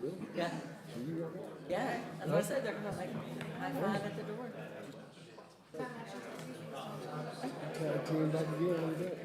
Yeah. Yeah, that's what I said, they're gonna like high five at the door. Tag team back again a little bit.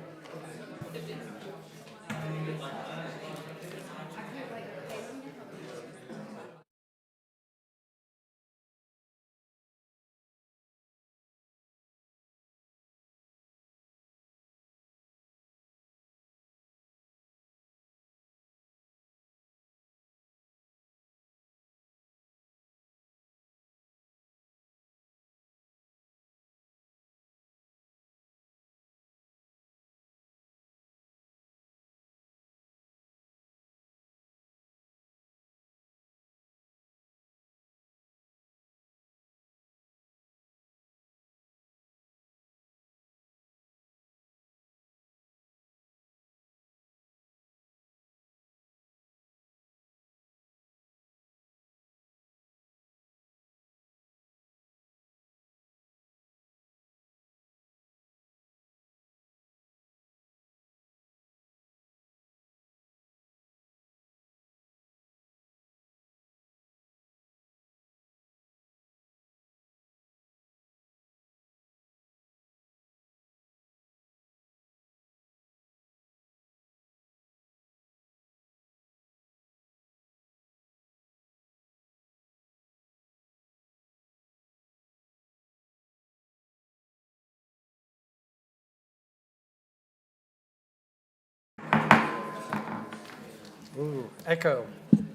Ooh, echo.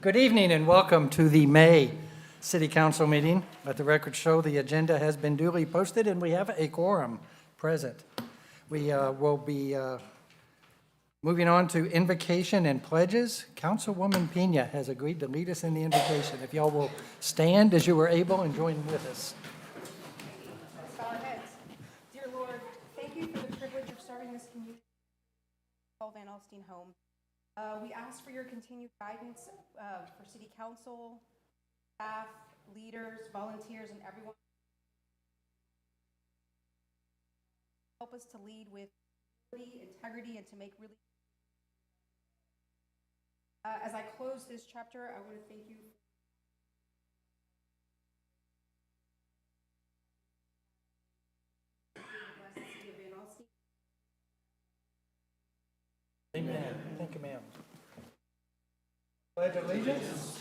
Good evening and welcome to the May City Council meeting. Let the record show the agenda has been duly posted and we have a quorum present. We will be moving on to invocation and pledges. Councilwoman Pena has agreed to lead us in the invocation. If y'all will stand as you were able and join with us. Bow our heads. Dear Lord, thank you for the privilege of serving this community, called Van Alstyne home. We ask for your continued guidance for City Council, staff, leaders, volunteers, and everyone. Help us to lead with integrity, and to make really. As I close this chapter, I want to thank you. Bless the city of Van Alstyne. Amen. Thank you, ma'am. Pledge allegiance.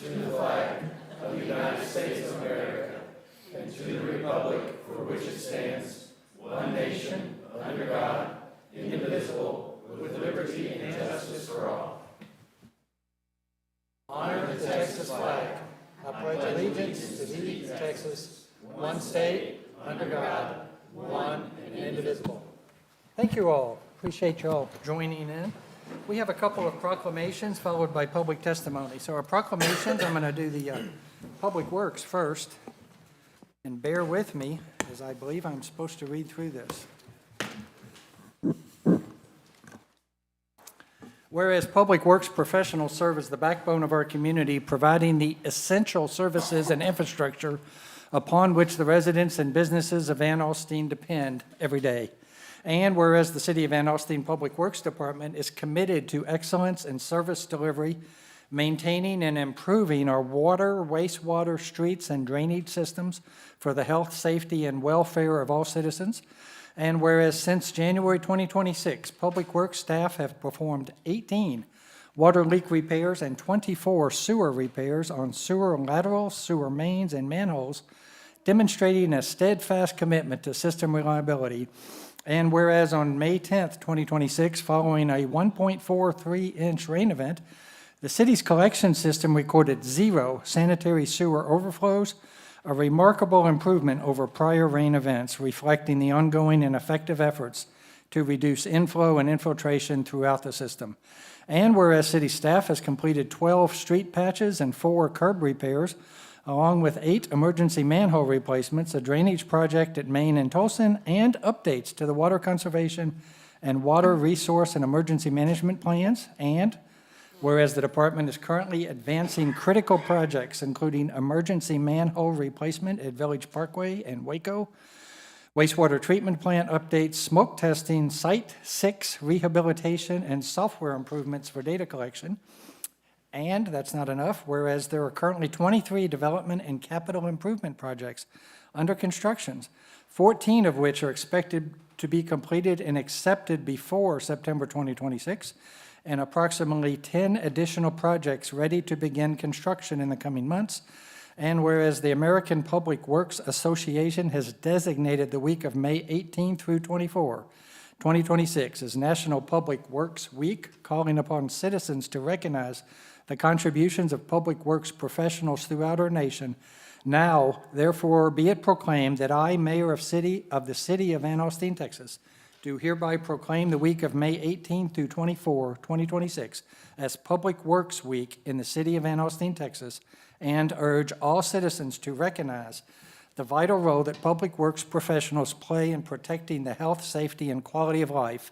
Honor the Texas flag. I pledge allegiance to thee, Texas, one state, under God, one and indivisible. Thank you all. Appreciate you all joining in. We have a couple of proclamations followed by public testimony. So our proclamations, I'm going to do the Public Works first. And bear with me, as I believe I'm supposed to read through this. Whereas Public Works professionals serve as the backbone of our community, providing the essential services and infrastructure upon which the residents and businesses of Van Alstyne depend every day. And whereas the City of Van Alstyne Public Works Department is committed to excellence in service delivery, maintaining and improving our water, wastewater, streets, and drainage systems for the health, safety, and welfare of all citizens. And whereas since January 2026, Public Works staff have performed 18 water leak repairs and 24 sewer repairs on sewer laterals, sewer mains, and manholes, demonstrating a steadfast commitment to system reliability. And whereas on May 10th, 2026, following a 1.43-inch rain event, the city's collection system recorded 0 sanitary sewer overflows, a remarkable improvement over prior rain events, reflecting the ongoing and effective efforts to reduce inflow and infiltration throughout the system. And whereas city staff has completed 12 street patches and 4 curb repairs, along with 8 emergency manhole replacements, a drainage project at Main and Tolson, and updates to the water conservation and water resource and emergency management plans. And whereas the department is currently advancing critical projects, including emergency manhole replacement at Village Parkway and Waco, wastewater treatment plant updates, smoke testing, Site 6 rehabilitation, and software improvements for data collection. And that's not enough, whereas there are currently 23 development and capital improvement projects under construction, 14 of which are expected to be completed and accepted before September 2026, and approximately 10 additional projects ready to begin construction in the coming months. And whereas the American Public Works Association has designated the week of May 18 through 24, 2026 as National Public Works Week, calling upon citizens to recognize the contributions of public works professionals throughout our nation. Now, therefore, be it proclaimed that I, Mayor of the City of Van Alstyne, Texas, do hereby proclaim the week of May 18 through 24, 2026, as Public Works Week in the City of Van Alstyne, Texas, and urge all citizens to recognize the vital role that public works professionals play in protecting the health, safety, and quality of life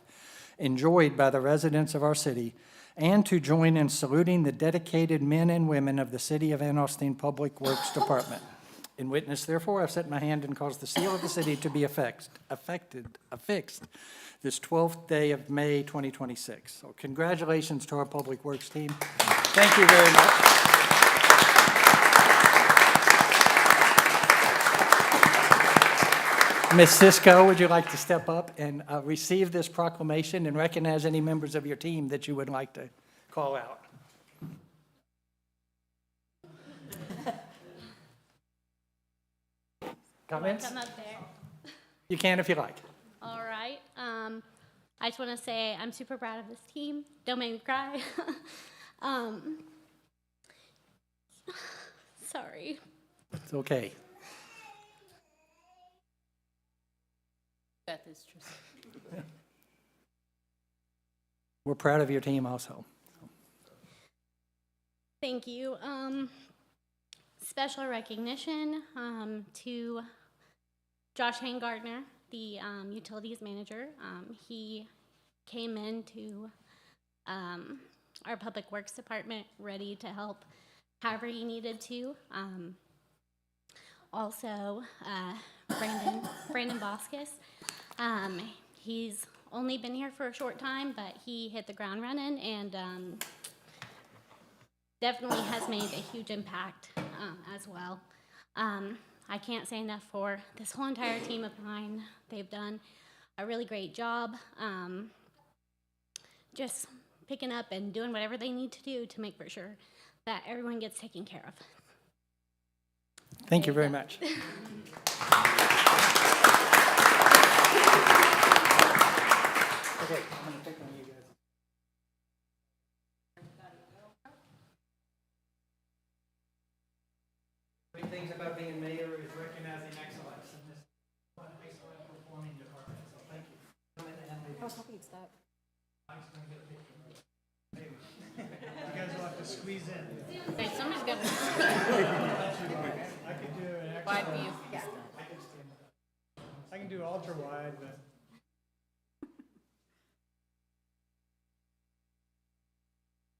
enjoyed by the residents of our city, and to join in saluting the dedicated men and women of the City of Van Alstyne Public Works Department. In witness, therefore, I've set my hand and caused the seal of the city to be affixed this 12th day of May 2026. So congratulations to our Public Works team. Thank you very much. Ms. Cisco, would you like to step up and receive this proclamation and recognize any members of your team that you would like to call out? Comments? Come up there. You can if you like. All right. I just want to say I'm super proud of this team. Don't make me cry. Sorry. It's okay. Got this, Tristan. We're proud of your team also. Thank you. Special recognition to Josh Hangardner, the utilities manager. He came into our public works department ready to help however he needed to. Also, Brandon Boskus. He's only been here for a short time, but he hit the ground running and definitely has made a huge impact as well. I can't say enough for this whole entire team of mine. They've done a really great job just picking up and doing whatever they need to do to make for sure that everyone gets taken care of. Thank you very much. Okay, I'm going to pick on you guys. Three things about being mayor is recognizing excellence in this excellent performing department. So thank you. I was hoping you'd stop. You guys will have to squeeze in. Hey, somebody's got to I could do an extra. wide view. I can do ultra wide, but.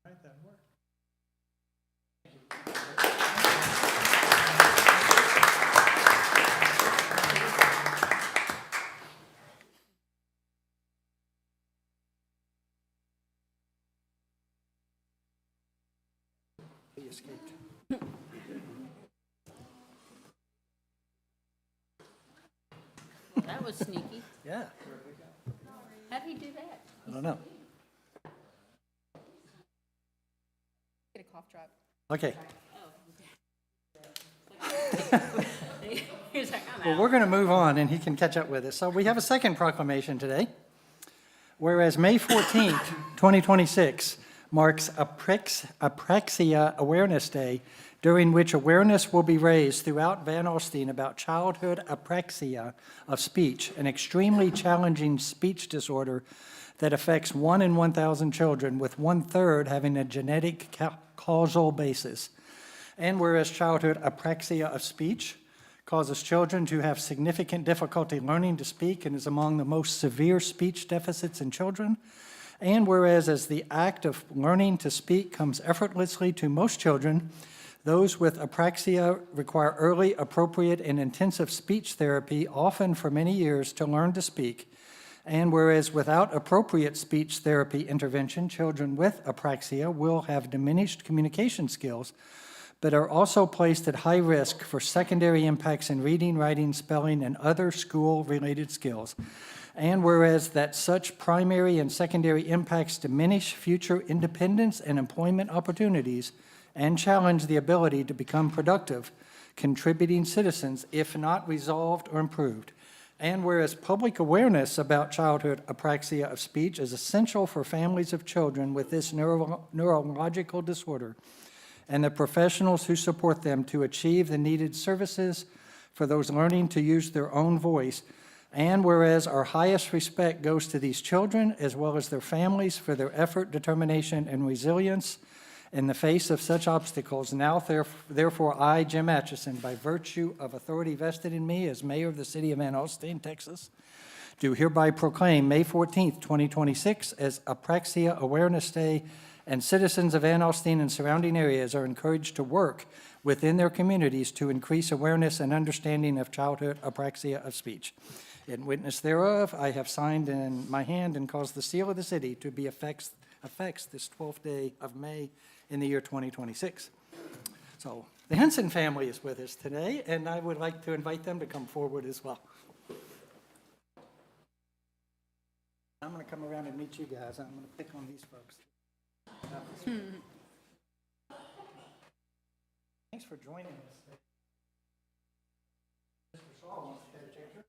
All right, that worked. He escaped. That was sneaky. Yeah, How'd he do that? I don't know. Get a cough drop. Okay, He's like, I'm well, out. we're going to move on, and he can catch up with us. So we have a second proclamation today. Whereas May 14th, 2026 marks Apraxia Awareness Day, during which awareness will be raised throughout Van Alstyne about childhood apraxia of speech, an extremely challenging speech disorder that affects 1 in 1,000 children, with 1/3 having a genetic causal basis. And whereas childhood apraxia of speech causes children to have significant difficulty learning to speak and is among the most severe speech deficits in children, and whereas as the act of learning to speak comes effortlessly to most children, those with apraxia require early, appropriate, and intensive speech therapy, often for many years, to learn to speak. And whereas without appropriate speech therapy intervention, children with apraxia will have diminished communication skills, but are also placed at high risk for secondary impacts in reading, writing, spelling, and other school-related skills. And whereas that such primary and secondary impacts diminish future independence and employment opportunities and challenge the ability to become productive, contributing citizens if not resolved or improved. And whereas public awareness about childhood apraxia of speech is essential for families of children with this neurological disorder and the professionals who support them to achieve the needed services for those learning to use their own voice. And whereas our highest respect goes to these children as well as their families for their effort, determination, and resilience in the face of such obstacles, now therefore I, Jim Atchison, by virtue of authority vested in me as mayor of the city of Van Alstyne, Texas, do hereby proclaim May 14th, 2026 as Apraxia Awareness Day, and citizens of Van Alstyne and surrounding areas are encouraged to work within their communities to increase awareness and understanding of childhood apraxia of speech. In witness thereof, I have signed in my hand and caused the seal of the city to be affects this 12th day of May in the year 2026. So the Henson family is with us today, and I would like to invite them to come forward as well. I'm going to come around and meet you guys. I'm going to pick on these folks. Thanks for joining us. Mr. Shaw wants to take a picture.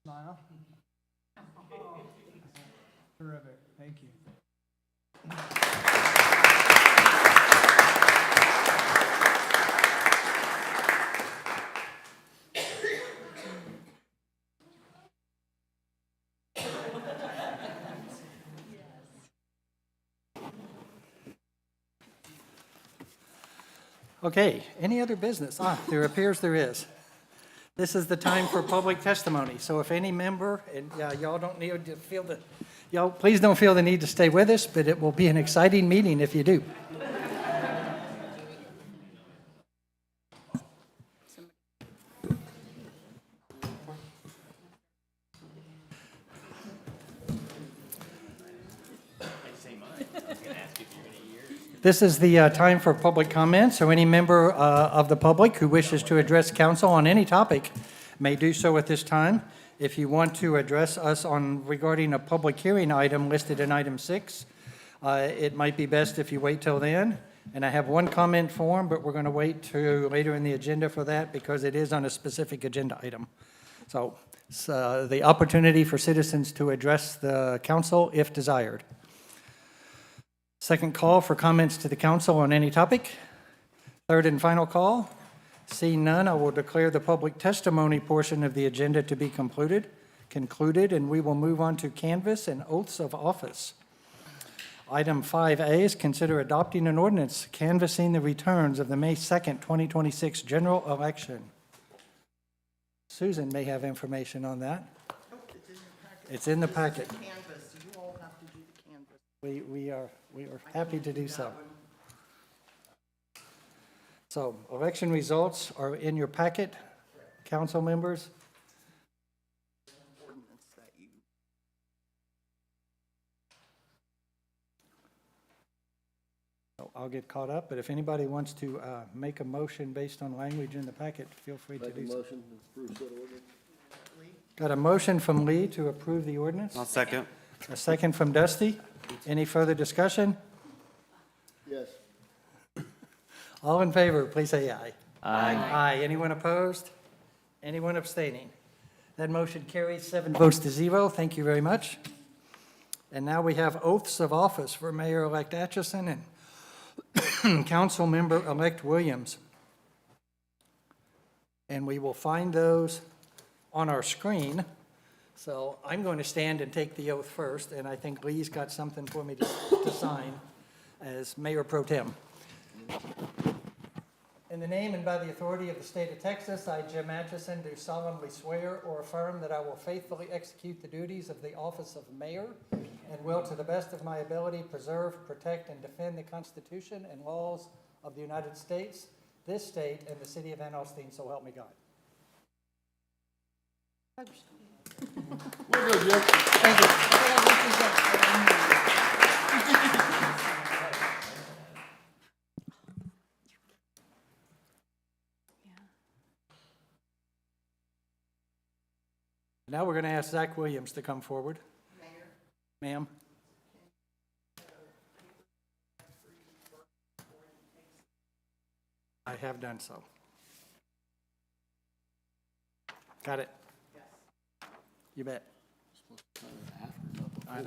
Smile. Terrific, thank you. Okay, any other business? There appears there is. This is the time for public testimony, so if any member, and y'all don't need to feel the, y'all please don't feel the need to stay with us, but it will be an exciting meeting if you do. This is the time for public comment, so any member of the public who wishes to address council on any topic may do so at this time. If you want to address us on regarding a public hearing item listed in item 6, it might be best if you wait till then. And I have one comment form, but we're going to wait to later in the agenda for that because it is on a specific agenda item. So the opportunity for citizens to address the council if desired. Second call for comments to the council on any topic. Third and final call. Seeing none, I will declare the public testimony portion of the agenda to be concluded, and we will move on to canvass and oaths of office. Item 5A is consider adopting an ordinance canvassing the returns of the May 2nd, 2026 general election. Susan may have information on that. It's in the packet. Canvas, you all have to do the canvas. We are happy to do so. So, election results are in your packet, council members. Ordinance that you, So I'll get caught up, but if anybody wants to make a motion based on language in the packet, feel free to do so. Motion to approve said ordinance. Got a motion from Lee to approve the ordinance, I'll second. a second from Dusty. Any further discussion? Yes. All in favor, please say aye. Aye. Aye. Anyone opposed? Anyone abstaining? That motion carries 7 votes to 0. Thank you very much. And now we have oaths of office for Mayor-elect Atchison and Councilmember-elect Williams. And we will find those on our screen. So I'm going to stand and take the oath first, and I think Lee's got something for me to sign as Mayor Pro Tem. In the name and by the authority of the state of Texas, I, Jim Atchison, do solemnly swear or affirm that I will faithfully execute the duties of the office of mayor and will, to the best of my ability, preserve, protect, and defend the Constitution and laws of the United States, this state, and the city of Van Alstyne, so help me God. We're good, Jim. Thank you. Now we're going to ask Zach Williams to come forward. Mayor. Ma'am. I have done so. Got it? You bet. I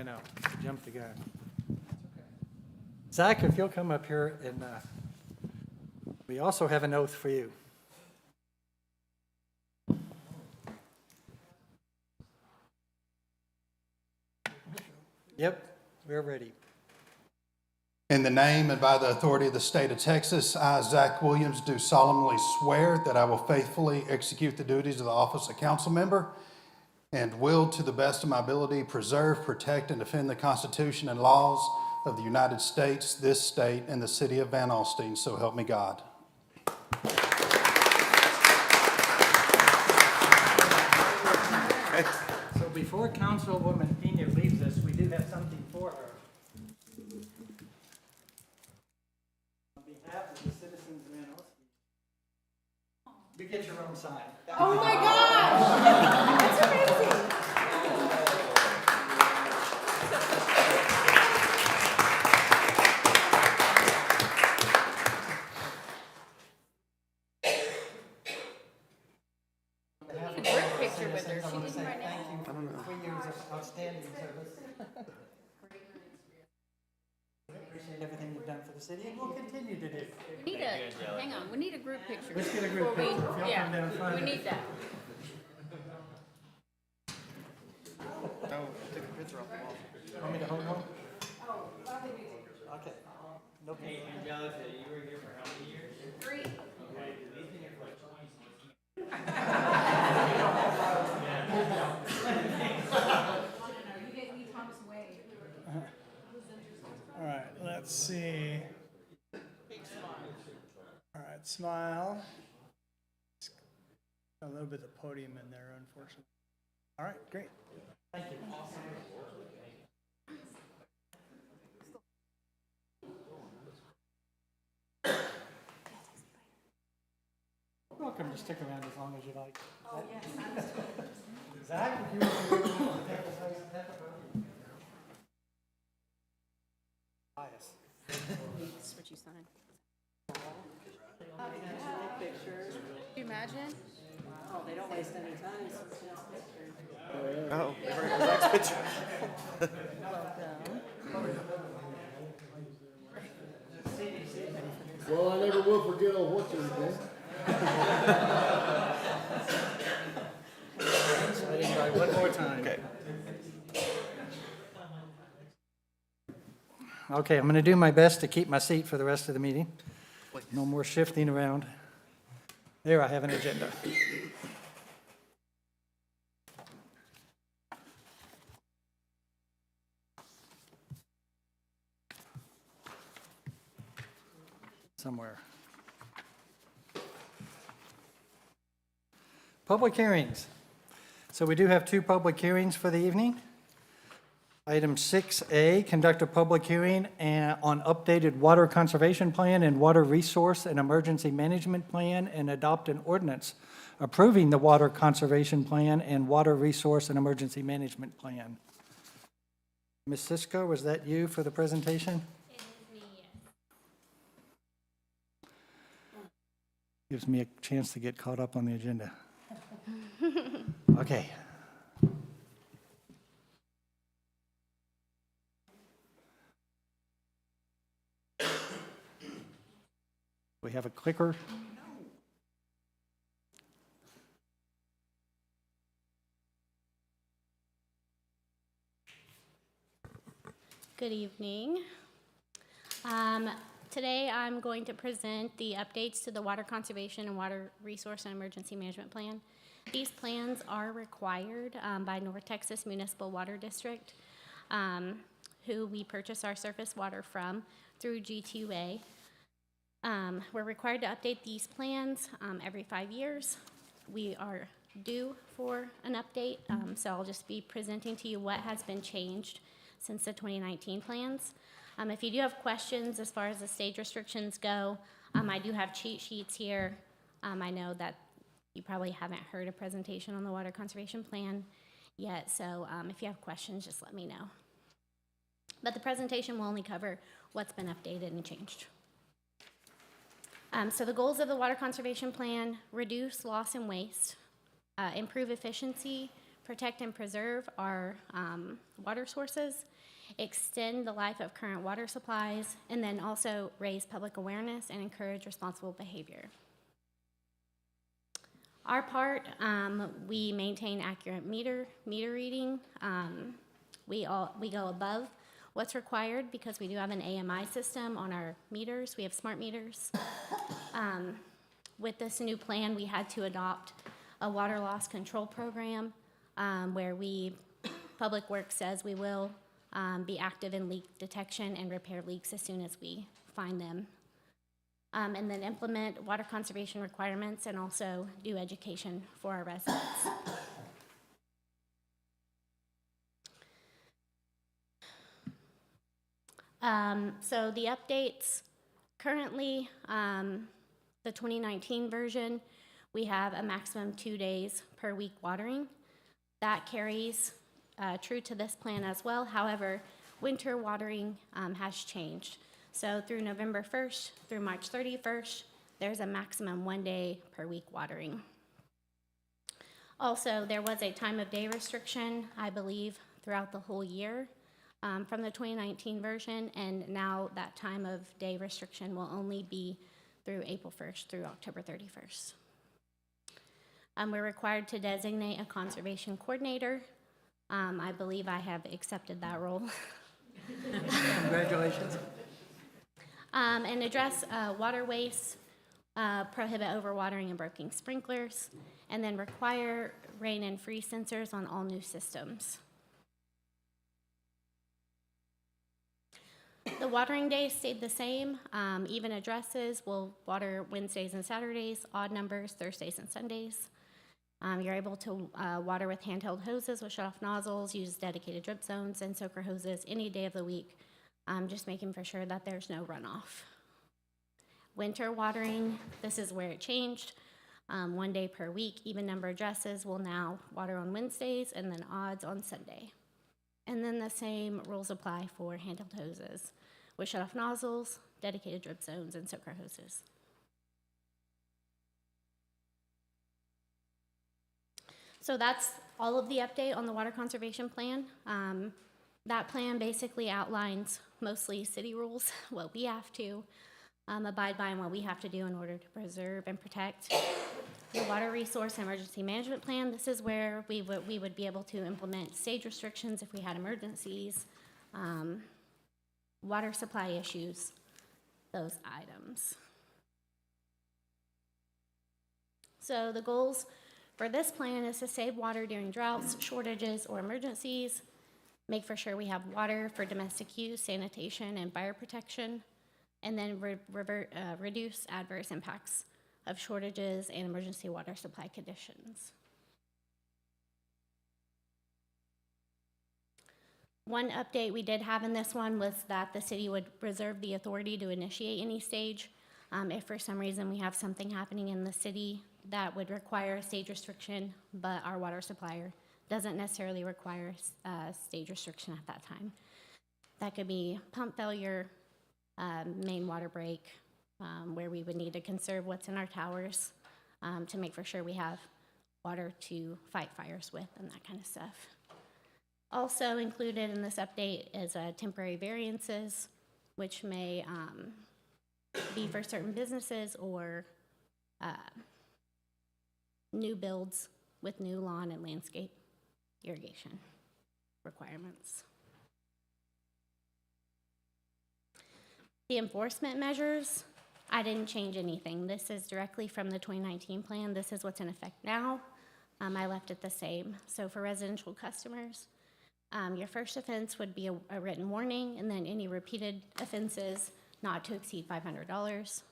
know. Jumped the gun. Zach, if you'll come up here, and we also have an oath for you. Yep, we're ready. In the name and by the authority of the state of Texas, I, Zach Williams, do solemnly swear that I will faithfully execute the duties of the office of council member and will, to the best of my ability, preserve, protect, and defend the Constitution and laws of the United States, this state, and the city of Van Alstyne, so help me God. So before Councilwoman Pena leaves us, we do have something for her. On behalf of the citizens of Van Alstyne, you get your own sign. Oh my gosh! That's amazing! Group picture with her. She didn't right now. Thank you for 3 years of outstanding service. Appreciate everything you've done for the city and will continue to do. We need hang on, we need a group picture. Let's get a group before we- picture. If y'all come down front. We need that. Want me to hold one? Okay. No problem. Angelica, you were here for how many years? 3. Okay, at least in your first 20 All right, let's see. All right, smile. A little bit of podium in there, unfortunately. All right, great. Thank you. Welcome to stick around as long as you like. Oh, yes. Zach, if you want to bias. That's what you signed. Picture. Can you imagine? Oh, they don't waste any time. Well, I never will forget old what's her name. One more time. Okay, I'm going to do my best to keep my seat for the rest of the meeting. No more shifting around. There, I have an agenda. Somewhere. Public hearings. So we do have 2 public hearings for the evening. Item 6A, conduct a public hearing on updated water conservation plan and water resource and emergency management plan and adopt an ordinance approving the water conservation plan and water resource and emergency management plan. Ms. Sisko, was that you for the presentation? It is me, yes. Gives me a chance to get caught up on the agenda. Okay. We have a clicker. Good evening. Today, I'm going to present the updates to the Water Conservation and Water Resource and Emergency Management Plan. These plans are required by North Texas Municipal Water District, who we purchase our surface water from through G2A. We're required to update these plans every 5 years. We are due for an update, so I'll just be presenting to you what has been changed since the 2019 plans. If you do have questions as far as the stage restrictions go, I do have cheat sheets here. I know that you probably haven't heard a presentation on the Water Conservation Plan yet, so if you have questions, just let me know. But the presentation will only cover what's been updated and changed. So the goals of the Water Conservation Plan: reduce loss and waste, improve efficiency, protect and preserve our water sources, extend the life of current water supplies, and then also raise public awareness and encourage responsible behavior. Our part, we maintain accurate meter reading. We go above what's required because we do have an AMI system on our meters. We have smart meters. With this new plan, we had to adopt a water loss control program where Public Works says we will be active in leak detection and repair leaks as soon as we find them. And then implement water conservation requirements and also do education for our residents. So the updates, currently, the 2019 version, we have a maximum 2 days per week watering. That carries true to this plan as well. However, winter watering has changed. So through November 1st through March 31st, there's a maximum 1 day per week watering. Also, there was a time of day restriction, I believe, throughout the whole year from the 2019 version, and now that time of day restriction will only be through April 1st through October 31st. We're required to designate a conservation coordinator. I believe I have accepted that role. Congratulations. And address water waste, prohibit overwatering and breaking sprinklers, and then require rain and freeze sensors on all new systems. The watering days stayed the same. Even addresses will water Wednesdays and Saturdays, odd numbers Thursdays and Sundays. You're able to water with handheld hoses with shut-off nozzles, use dedicated drip zones, and soaker hoses any day of the week, just making for sure that there's no runoff. Winter watering, this is where it changed. 1 day per week, even number addresses will now water on Wednesdays and then odds on Sunday. And then the same rules apply for handheld hoses with shut-off nozzles, dedicated drip zones, and soaker hoses. So that's all of the update on the Water Conservation Plan. That plan basically outlines mostly city rules, what we have to abide by and what we have to do in order to preserve and protect. The Water Resource and Emergency Management Plan, this is where we would be able to implement stage restrictions if we had emergencies, water supply issues, those items. So the goals for this plan is to save water during droughts, shortages, or emergencies, make for sure we have water for domestic use, sanitation, and fire protection, and then reduce adverse impacts of shortages and emergency water supply conditions. One update we did have in this one was that the city would reserve the authority to initiate any stage if for some reason we have something happening in the city that would require a stage restriction, but our water supplier doesn't necessarily require a stage restriction at that time. That could be pump failure, main water break, where we would need to conserve what's in our towers to make for sure we have water to fight fires with and that kind of stuff. Also included in this update is temporary variances, which may be for certain businesses or new builds with new lawn and landscape irrigation requirements. The enforcement measures, I didn't change anything. This is directly from the 2019 plan. This is what's in effect now. I left it the same. So for residential customers, your first offense would be a written warning, and then any repeated offenses not to exceed $500.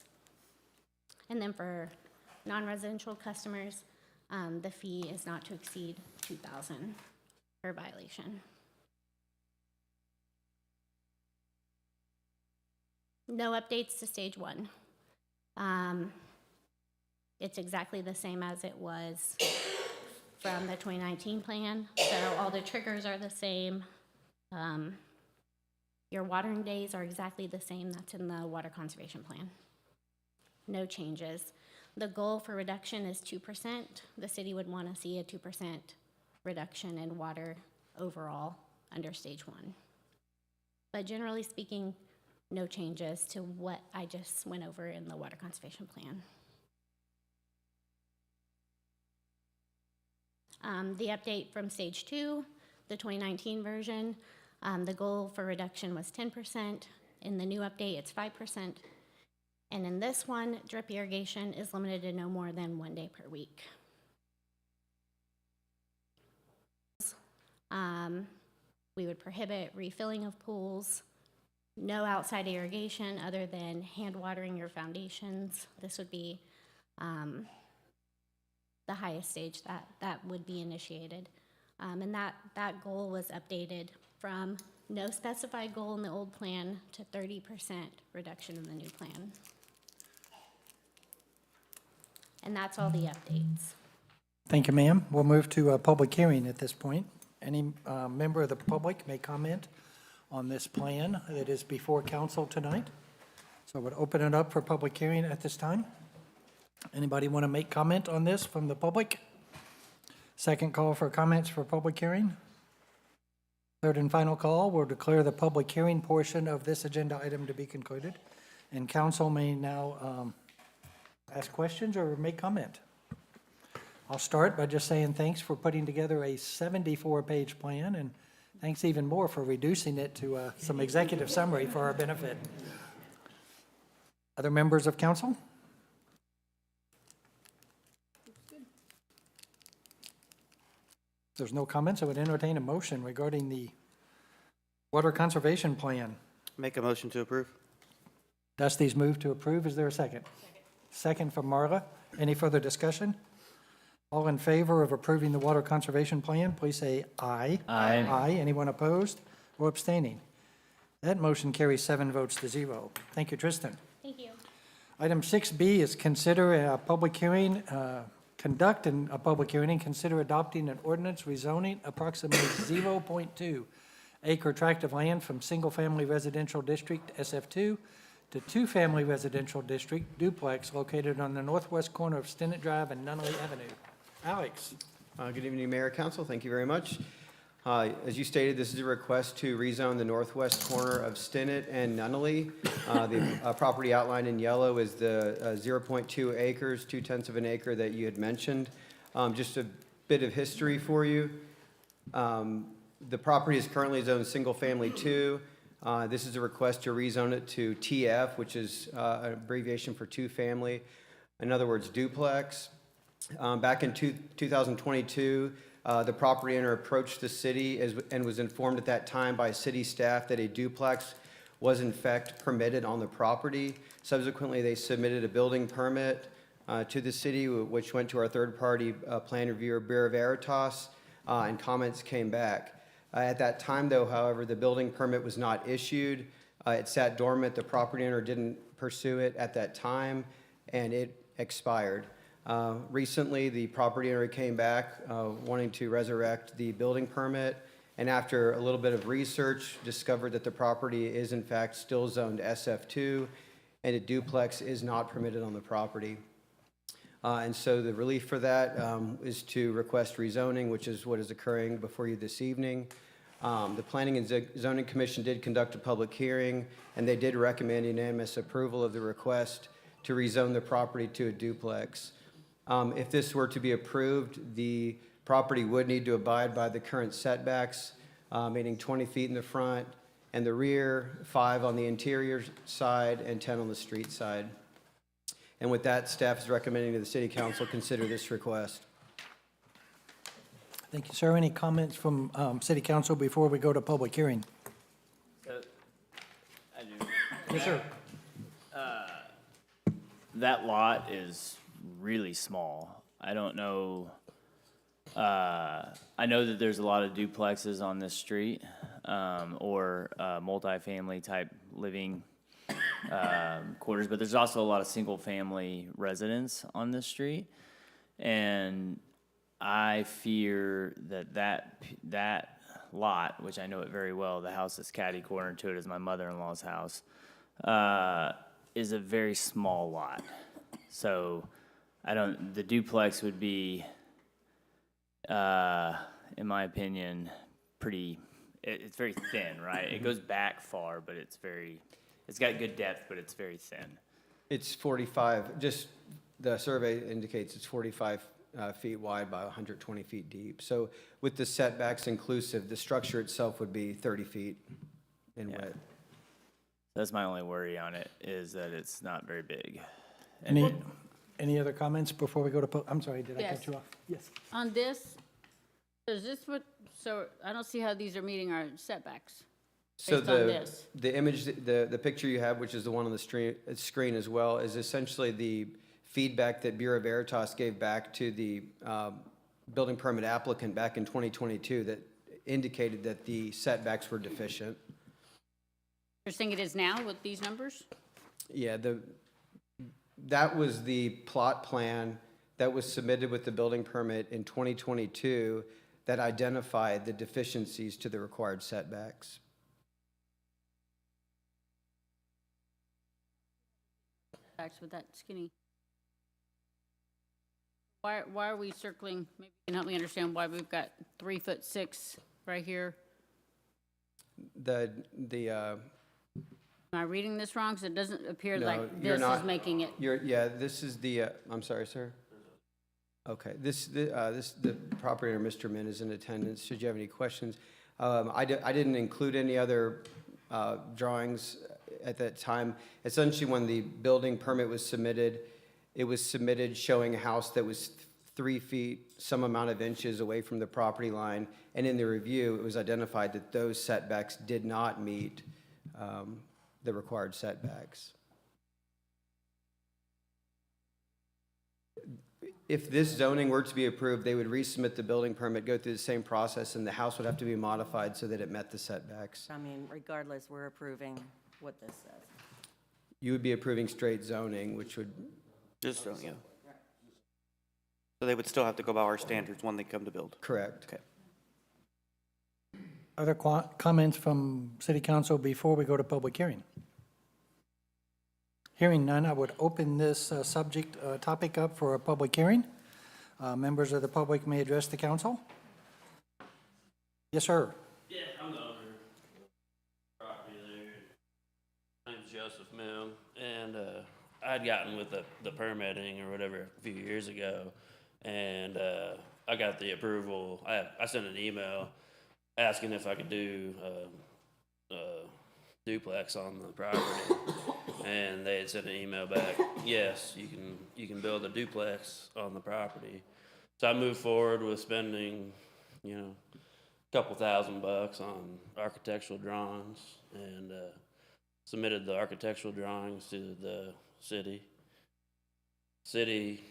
And then for non-residential customers, the fee is not to exceed $2,000 per violation. No updates to stage 1. It's exactly the same as it was from the 2019 plan. So all the triggers are the same. Your watering days are exactly the same. That's in the water conservation plan. No changes. The goal for reduction is 2%. The city would want to see a 2% reduction in water overall under stage 1. But generally speaking, no changes to what I just went over in the water conservation plan. The update from stage 2, the 2019 version, the goal for reduction was 10%. In the new update, it's 5%. And in this one, drip irrigation is limited to no more than 1 day per week. We would prohibit refilling of pools, no outside irrigation other than hand watering your foundations. This would be the highest stage that would be initiated. And that goal was updated from no specified goal in the old plan to 30% reduction in the new plan. And that's all the updates. Thank you, ma'am. We'll move to a public hearing at this point. Any member of the public may comment on this plan that is before council tonight. So I would open it up for public hearing at this time. Anybody want to make comment on this from the public? Second call for comments for public hearing. Third and final call, we'll declare the public hearing portion of this agenda item to be concluded. And council may now ask questions or make comment. I'll start by just saying thanks for putting together a 74-page plan, and thanks even more for reducing it to some executive summary for our benefit. Other members of council? If there's no comments, I would entertain a motion regarding the water conservation plan. Make a motion to approve. Dusty's moved to approve. Is there a second? Second from Marla. Any further discussion? All in favor of approving the water conservation plan, please say aye. Aye. Aye. Anyone opposed or abstaining? That motion carries 7 votes to 0. Thank you, Tristan. Thank you. Item 6B is consider a public hearing, conduct a public hearing and consider adopting an ordinance rezoning approximately 0.2 acre tract of land from single-family residential district SF2 to two-family residential district duplex located on the northwest corner of Stinnett Drive and Nunnally Avenue. Alex. Good evening, Mayor, Council. Thank you very much. As you stated, this is a request to rezone the northwest corner of Stinnett and Nunnally. The property outlined in yellow is the 0.2 acres, 0.2 of an acre that you had mentioned. Just a bit of history for you. The property is currently zoned single-family 2. This is a request to rezone it to TF, which is an abbreviation for two-family. In other words, duplex. Back in 2022, the property owner approached the city and was informed at that time by city staff that a duplex was in fact permitted on the property. Subsequently, they submitted a building permit to the city, which went to our third-party plan reviewer, Bureau Veritas, and comments came back. At that time, though, however, the building permit was not issued. It sat dormant. The property owner didn't pursue it at that time, and it expired. Recently, the property owner came back wanting to resurrect the building permit, and after a little bit of research, discovered that the property is in fact still zoned SF2, and a duplex is not permitted on the property. And so the relief for that is to request rezoning, which is what is occurring before you this evening. The Planning and Zoning Commission did conduct a public hearing, and they did recommend unanimous approval of the request to rezone the property to a duplex. If this were to be approved, the property would need to abide by the current setbacks, meaning 20 feet in the front and the rear, 5 on the interior side, and 10 on the street side. And with that, staff is recommending to the city council consider this request. Thank you, sir. Any comments from city council before we go to public hearing? I do. Yes, sir. That lot is really small. I don't know. I know that there's a lot of duplexes on this street, or multifamily type living quarters, but there's also a lot of single-family residents on this street, and I fear that lot, which I know it very well, the house that's catty-corner to it is my mother-in-law's house, is a very small lot. So the duplex would be, in my opinion, it's very thin, right? It goes back far, but it's got good depth, but it's very thin. It's 45, just the survey indicates it's 45 feet wide by 120 feet deep. So with the setbacks inclusive, the structure itself would be 30 feet in width. That's my only worry on it, is that it's not very big. Any other comments before we go to, I'm sorry, did I Yes. cut you off? Yes. On this, is this what, so I don't see how these are meeting our setbacks. So Based on this. the image, the picture you have, which is the one on the screen as well, is essentially the feedback that Bureau Veritas gave back to the building permit applicant back in 2022 that indicated that the setbacks were deficient. You're saying it is now with these numbers? Yeah, that was the plot plan that was submitted with the building permit in 2022 that identified the deficiencies to the required setbacks. Backs with that skinny. Why are we circling, maybe you can help me understand why we've got 3'6" right here? Am I reading this wrong? Because it doesn't appear No, like you're this not. is making it. Yeah, this is the, I'm sorry, sir. Okay, the property owner, Mr. Min, is in attendance. Should you have any questions? I didn't include any other drawings at that time. Essentially, when the building permit was submitted, it was submitted showing a house that was 3 feet, some amount of inches away from the property line. And in the review, it was identified that those setbacks did not meet the required setbacks. If this zoning were to be approved, they would resubmit the building permit, go through the same process, and the house would have to be modified so that it met the setbacks. I mean, regardless, we're approving what this says. You would be approving straight zoning, which would, Just so, yeah. So they would still have to go by our standards when they come to build. correct. Okay. Other comments from city council before we go to public hearing? Hearing none, I would open this topic up for a public hearing. Members of the public may address the council. Yes, sir. Yeah, I'm the owner of the property there. My name's Joseph Milne, and I'd gotten with the permitting or whatever a few years ago, and I got the approval. I sent an email asking if I could do duplex on the property, and they had sent an email back, yes, you can build a duplex on the property. So I moved forward with spending, a couple $1,000 on architectural drawings, and submitted the architectural drawings to the city. City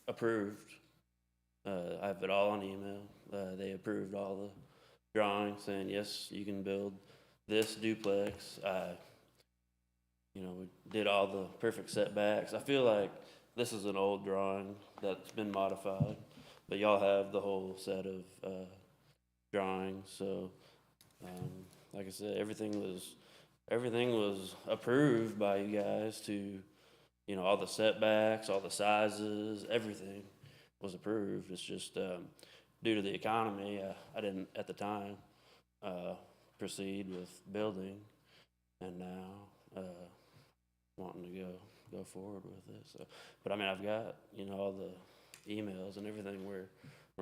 approved. I have it all on email. They approved all the drawings, saying yes, you can build this duplex. We did all the perfect setbacks. I feel like this is an old drawing that's been modified, but y'all have the whole set of drawings. So, like I said, everything was approved by you guys to, all the setbacks, all the sizes, everything was approved. It's just due to the economy, I didn't at the time proceed with building, and now wanting to go forward with it. So, but I mean, I've got all the emails and everything where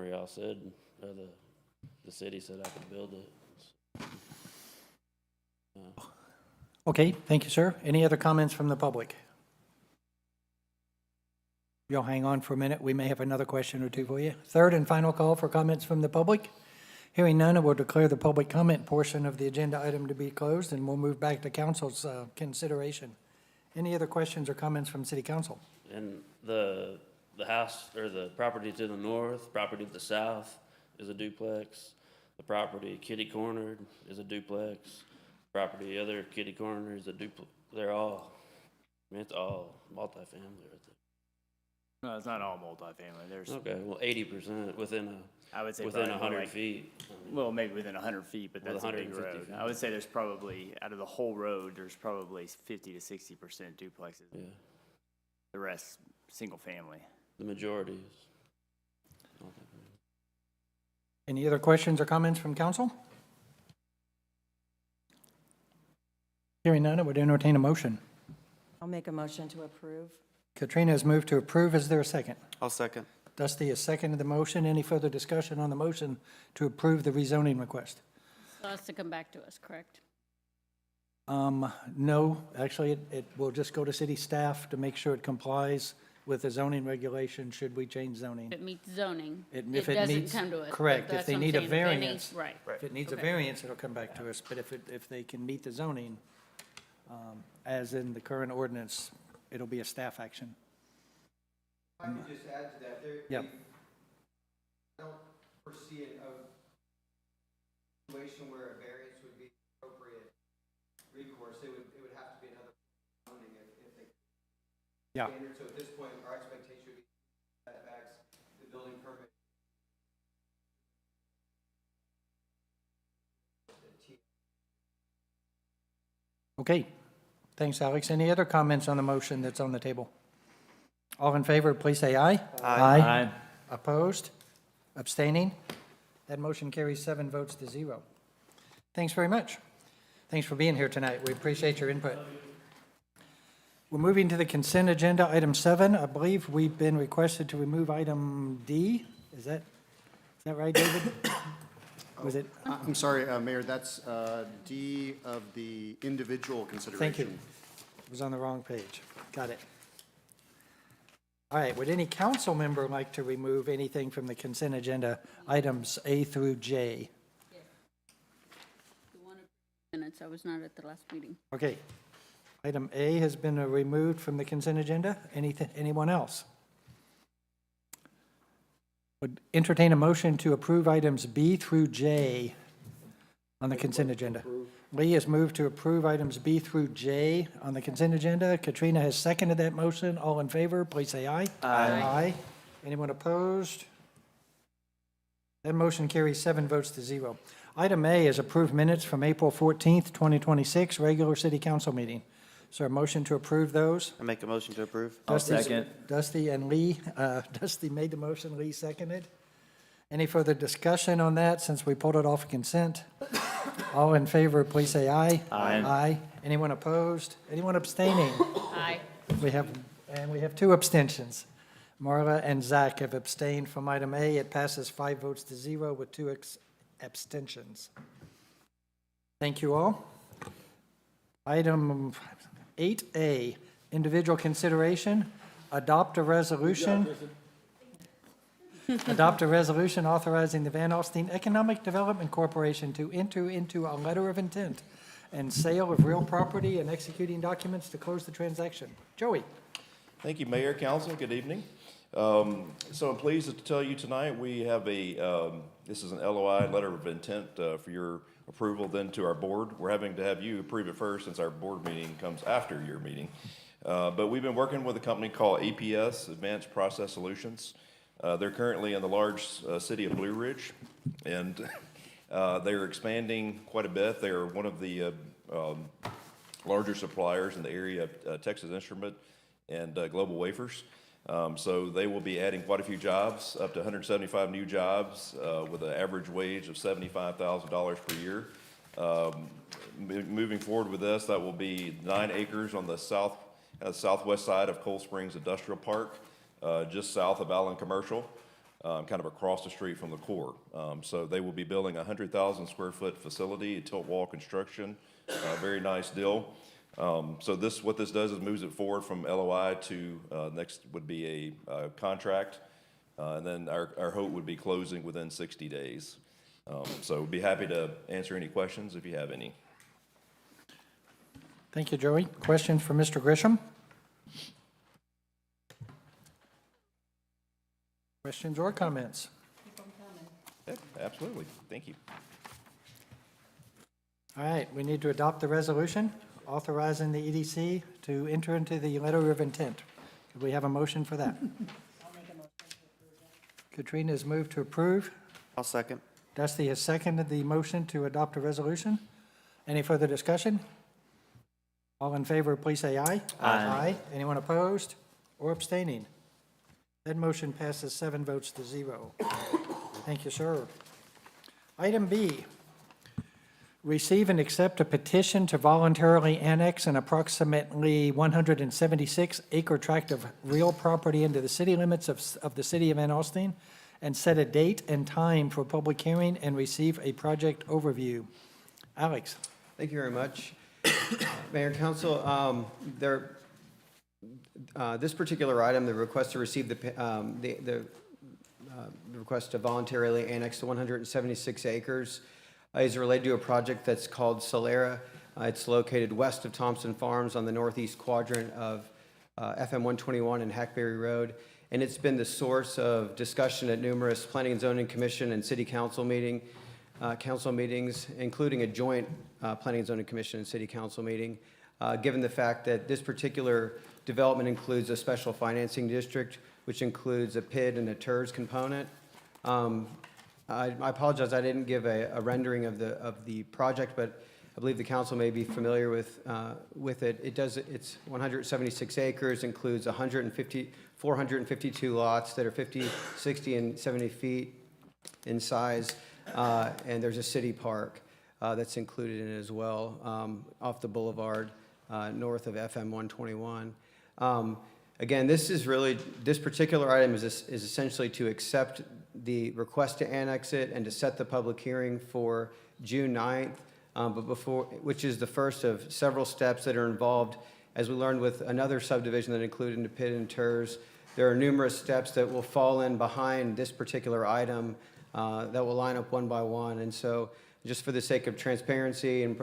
y'all said the city said I could build it. Okay, thank you, sir. Any other comments from the public? You'll hang on for a minute. We may have another question or two for you. Third and final call for comments from the public. Hearing none, I will declare the public comment portion of the agenda item to be closed, and we'll move back to council's consideration. Any other questions or comments from city council? And the house, or the property to the north, property to the south is a duplex. The property kitty cornered is a duplex. Property other kitty corner is a duplex. They're all, I mean, it's all multifamily right there. No, it's not all multifamily. There's, Okay, well, 80% within I would say within probably more 100 like- feet. well, maybe within 100 feet, but Well, that's a big 150 road. feet. I would say there's probably, out of the whole road, there's probably 50 to 60% duplexes. Yeah, The rest, single family. the majority is. Any other questions or comments from council? Hearing none, I would entertain a motion. I'll make a motion to approve. Katrina has moved to approve. Is there a second? I'll second. Dusty has seconded the motion. Any further discussion on the motion to approve the rezoning request? So has to come back to us, correct? No, actually, it will just go to city staff to make sure it complies with the zoning regulation should we change zoning. If it meets zoning, If it it doesn't meets- come to us. correct. If That's they what I'm need a saying. If they need- variance- Right. If it needs a Okay. variance, it'll come back to us, but if they can meet the zoning, as in the current ordinance, it'll be a staff action. If I could just add to that, Yep. I don't foresee a situation where a variance would be appropriate recourse. It would have to be another zoning if they. Yeah. Standard. So at this point, our expectation would be setbacks, the building permit. Okay, thanks, Alex. Any other comments on the motion that's on the table? All in favor, please say aye. Aye. Opposed? Abstaining? That motion carries 7 votes to 0. Thanks very much. Thanks for being here tonight. We appreciate your input. We're moving to the consent agenda, item 7. I believe we've been requested to remove item D. Is that right, David? Was it? I'm sorry, Mayor, that's D of the individual consideration. Thank you. It was on the wrong page. Got it. All right, would any council member like to remove anything from the consent agenda, items A through J? The one of minutes, I was not at the last meeting. Okay. Item A has been removed from the consent agenda. Anyone else? Would entertain a motion to approve items B through J on the consent agenda. Lee has moved to approve items B through J on the consent agenda. Katrina has seconded that motion. All in favor, please say aye. Aye. Anyone opposed? That motion carries 7 votes to 0. Item A is approved minutes from April 14th, 2026, regular city council meeting. Is there a motion to approve those? I make a motion to approve. I'll Dusty's- second. Dusty and Lee, Dusty made the motion, Lee seconded. Any further discussion on that since we pulled it off consent? All in favor, please say aye. Aye. Aye. Anyone opposed? Anyone abstaining? Aye. We have 2 abstentions. Marla and Zach have abstained from item A. It passes 5 votes to 0 with 2 abstentions. Thank you all. Item 8A, individual consideration, adopt a resolution. Adopt a resolution authorizing the Van Alstine Economic Development Corporation to enter into a letter of intent and sale of real property and executing documents to close the transaction. Joey? Thank you, Mayor, Council. Good evening. So I'm pleased to tell you tonight, we have this is an LOI, letter of intent, for your approval then to our board. We're having to have you approve it first since our board meeting comes after your meeting. But we've been working with a company called APS, Advanced Process Solutions. They're currently in the large city of Blue Ridge, and they're expanding quite a bit. They are one of the larger suppliers in the area of Texas Instrument and Global Wafers. So they will be adding quite a few jobs, up to 175 new jobs, with an average wage of $75,000 per year. Moving forward with this, that will be 9 acres on the southwest side of Cold Springs Industrial Park, just south of Allen Commercial, kind of across the street from the core. So they will be building a 100,000 square foot facility, tilt wall construction, very nice deal. So what this does is moves it forward from LOI to, next would be a contract. And then our hope would be closing within 60 days. So we'd be happy to answer any questions if you have any. Thank you, Joey. Questions for Mr. Grisham? Questions or comments? Yeah, absolutely. Thank you. All right, we need to adopt the resolution authorizing the EDC to enter into the letter of intent. Could we have a motion for that? Katrina has moved to approve. I'll second. Dusty has seconded the motion to adopt a resolution. Any further discussion? All in favor, please say aye. Aye. Anyone opposed or abstaining? That motion passes 7 votes to 0. Thank you, sir. Item B, receive and accept a petition to voluntarily annex an approximately 176-acre tract of real property into the city limits of the city of Van Alstyne, and set a date and time for public hearing and receive a project overview. Alex? Thank you very much. Mayor and Council, this particular item, the request to receive the request to voluntarily annex to 176 acres is related to a project that's called Solera. It's located west of Thompson Farms on the northeast quadrant of FM 121 and Hackberry Road. And it's been the source of discussion at numerous Planning and Zoning Commission and City Council meetings, including a joint Planning and Zoning Commission and City Council meeting, given the fact that this particular development includes a special financing district, which includes a PID and a TERS component. I apologize, I didn't give a rendering of the project, but I believe the council may be familiar with it. It's 176 acres, includes 452 lots that are 50, 60, and 70 feet in size, and there's a city park that's included in it as well, off the boulevard north of FM 121. Again, this particular item is essentially to accept the request to annex it and to set the public hearing for June 9th, which is the first of several steps that are involved. As we learned with another subdivision that included the PID and TERS, there are numerous steps that will fall in behind this particular item that will line up one by one. And so just for the sake of transparency and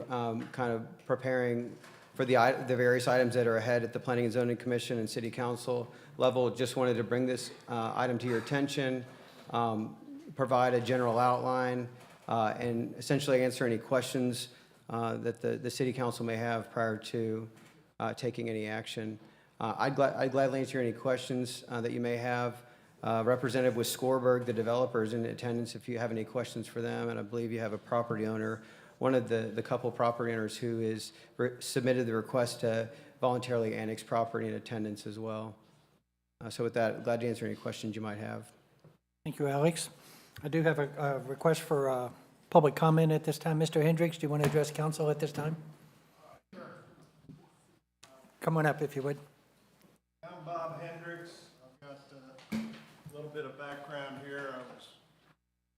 kind of preparing for the various items that are ahead at the Planning and Zoning Commission and City Council level, just wanted to bring this item to your attention, provide a general outline, and essentially answer any questions that the City Council may have prior to taking any action. I'd gladly answer any questions that you may have. Representative with Skorberg, the developers in attendance, if you have any questions for them, and I believe you have a property owner, one of the couple property owners who is submitted the request to voluntarily annex property in attendance as well. So with that, glad to answer any questions you might have. Thank you, Alex. I do have a request for public comment at this time. Mr. Hendricks, do you want to address council at this time? Come on up if you would. I'm Bob Hendricks. I've got a little bit of background here.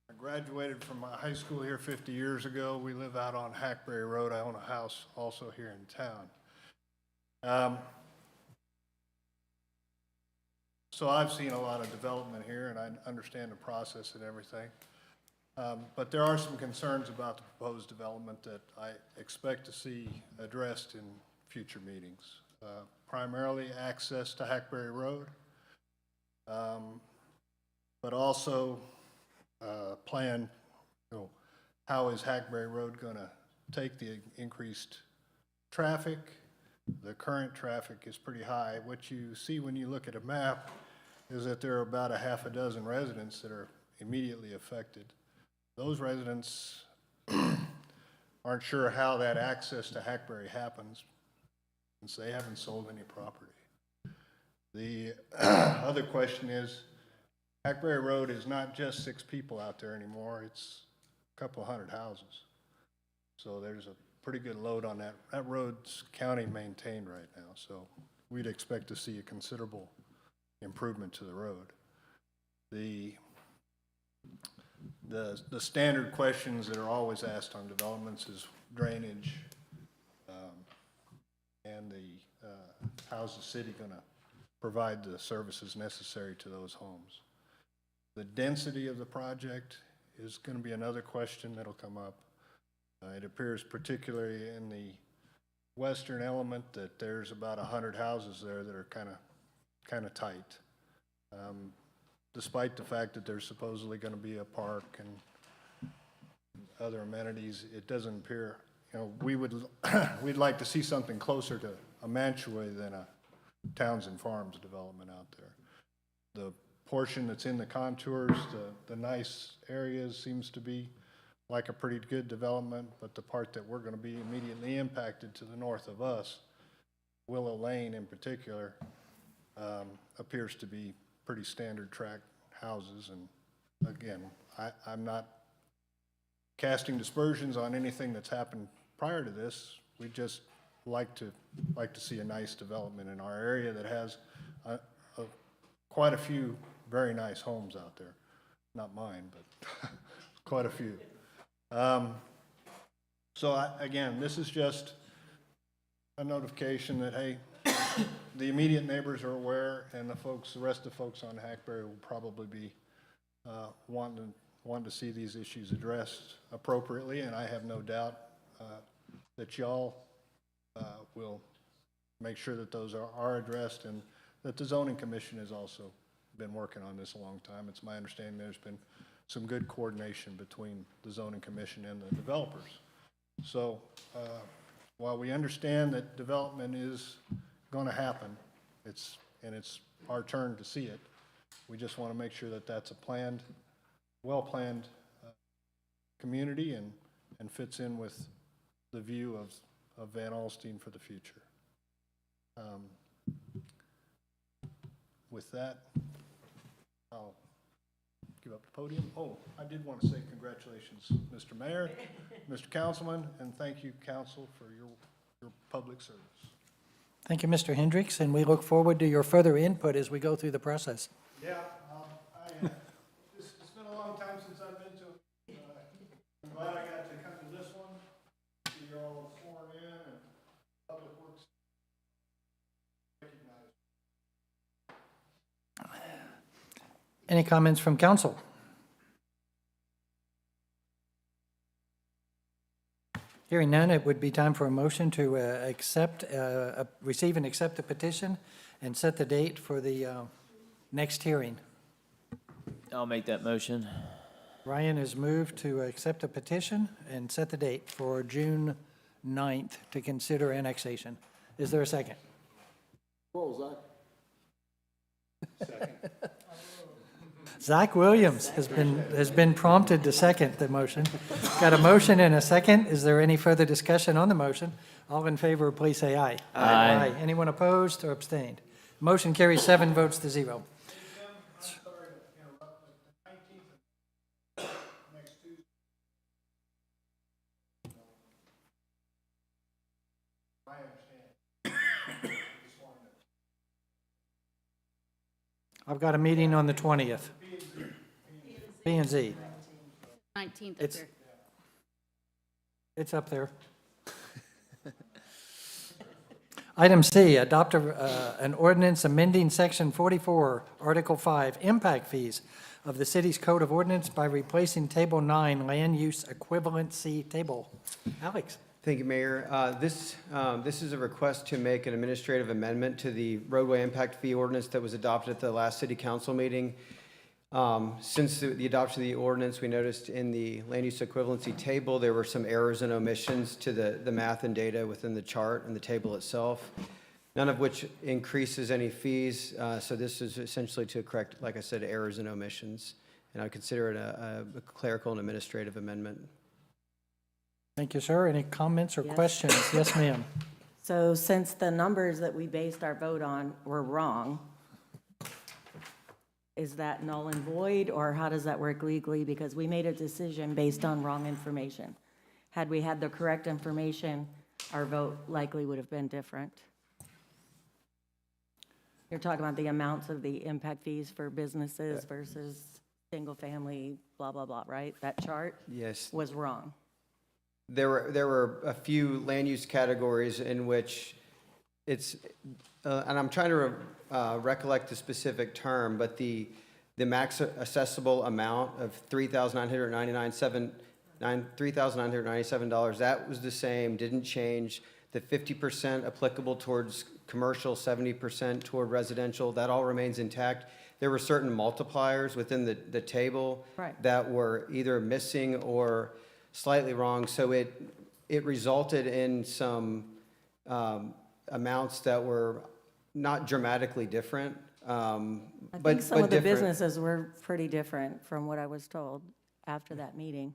I graduated from my high school here 50 years ago. We live out on Hackberry Road. I own a house also here in town. So I've seen a lot of development here, and I understand the process and everything. But there are some concerns about the proposed development that I expect to see addressed in future meetings. Primarily access to Hackberry Road, but also plan, how is Hackberry Road going to take the increased traffic? The current traffic is pretty high. What you see when you look at a map is that there are about a half a dozen residents that are immediately affected. Those residents aren't sure how that access to Hackberry happens, since they haven't sold any property. The other question is, Hackberry Road is not just 6 people out there anymore, it's a couple hundred houses. So there's a pretty good load on that. That road's county maintained right now, so we'd expect to see a considerable improvement to the road. The standard questions that are always asked on developments is drainage, and how's the city going to provide the services necessary to those homes. The density of the project is going to be another question that'll come up. It appears particularly in the western element that there's about 100 houses there that are kind of tight. Despite the fact that there's supposedly going to be a park and other amenities, it doesn't appear, we'd like to see something closer to a Mantua than a Townsend Farms development out there. The portion that's in the contours, the nice areas seems to be like a pretty good development, but the part that we're going to be immediately impacted to the north of us, Willow Lane in particular, appears to be pretty standard tract houses. And again, I'm not casting dispersions on anything that's happened prior to this. We just like to see a nice development in our area that has quite a few very nice homes out there. Not mine, but quite a few. So again, this is just a notification that, hey, the immediate neighbors are aware, and the rest of the folks on Hackberry will probably be wanting to see these issues addressed appropriately, and I have no doubt that y'all will make sure that those are addressed, and that the zoning commission has also been working on this a long time. It's my understanding there's been some good coordination between the zoning commission and the developers. So while we understand that development is going to happen, it's our turn to see it. We just want to make sure that that's a planned, well-planned community and fits in with the view of Van Alstyne for the future. With that, I'll give up the podium. Oh, I did want to say congratulations, Mr. Mayor, Mr. Councilman, and thank you, council, for your public service. Thank you, Mr. Hendricks, and we look forward to your further input as we go through the process. Yeah, it's been a long time since I've been to it. I'm glad I got to come to this one, see you all sworn in and Public Works recognized. Any comments from council? Hearing none, it would be time for a motion to receive and accept the petition and set the date for the next hearing. I'll make that motion. Ryan has moved to accept the petition and set the date for June 9th to consider annexation. Is there a second? What was that? Second. Zach Williams has been prompted to second the motion. Got a motion and a second. Is there any further discussion on the motion? All in favor, please say aye. Aye. Anyone opposed or abstained? Motion carries 7 votes to 0. I've got a meeting on the 20th. P and Z. 19th up It's- there. It's up there. Item C, adopt an ordinance amending Section 44, Article 5, impact fees of the city's Code of Ordinance by replacing Table 9, Land Use Equivalency Table. Alex? Thank you, Mayor. This is a request to make an administrative amendment to the roadway impact fee ordinance that was adopted at the last city council meeting. Since the adoption of the ordinance, we noticed in the land use equivalency table, there were some errors and omissions to the math and data within the chart and the table itself, none of which increases any fees. So this is essentially to correct, like I said, errors and omissions. And I consider it a clerical and administrative amendment. Thank you, sir. Any comments or Yes. questions? Yes, ma'am. So since the numbers that we based our vote on were wrong, is that null and void, or how does that work legally? Because we made a decision based on wrong information. Had we had the correct information, our vote likely would have been different. You're talking about the amounts of the impact fees for businesses versus single-family, blah, blah, blah, right? That chart Yes. was wrong. There were a few land use categories in which it's, and I'm trying to recollect the specific term, but the max accessible amount of $3,997, that was the same, didn't change. The 50% applicable towards commercial, 70% toward residential, that all remains intact. There were certain multipliers within the table Right. that were either missing or slightly wrong, so it resulted in some amounts that were not dramatically different, I but think some of the different. businesses were pretty different from what I was told after that meeting.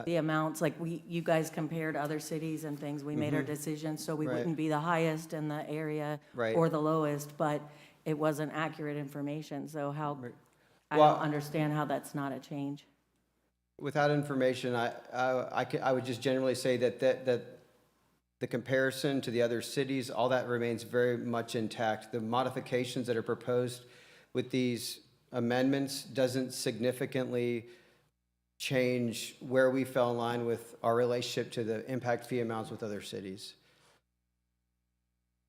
The amounts, like you guys compared other cities and things, we made our decisions, so we Right. wouldn't be the highest in the area Right. or the lowest, but it wasn't accurate information, so how, I Well- don't understand how that's not a change. Without information, I would just generally say that the comparison to the other cities, all that remains very much intact. The modifications that are proposed with these amendments doesn't significantly change where we fell in line with our relationship to the impact fee amounts with other cities.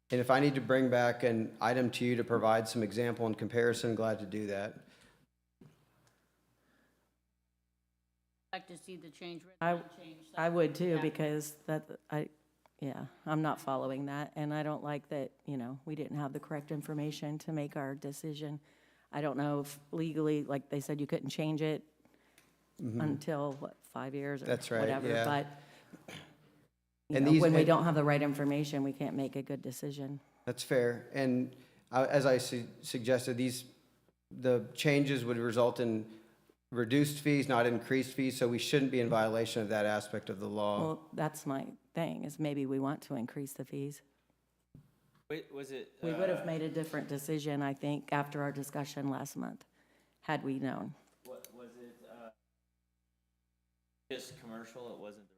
And if I need to bring back an item to you to provide some example and comparison, glad to do that. Like to see the change. I would too, Yeah. because I'm not following that, and I don't like that, we didn't have the correct information to make our decision. I don't know if legally, like they said, you couldn't change it until, 5 years or That's right, whatever, yeah. but And these- when we and- don't have the right information, we can't make a good decision. That's fair. And as I suggested, the changes would result in reduced fees, not increased fees, so we shouldn't be in violation of that aspect of the law. Well, that's my thing, is maybe we want to increase the fees. Wait, was it? We would have made a different decision, I think, after our discussion last month, had we known. What, was it, just commercial, it wasn't the?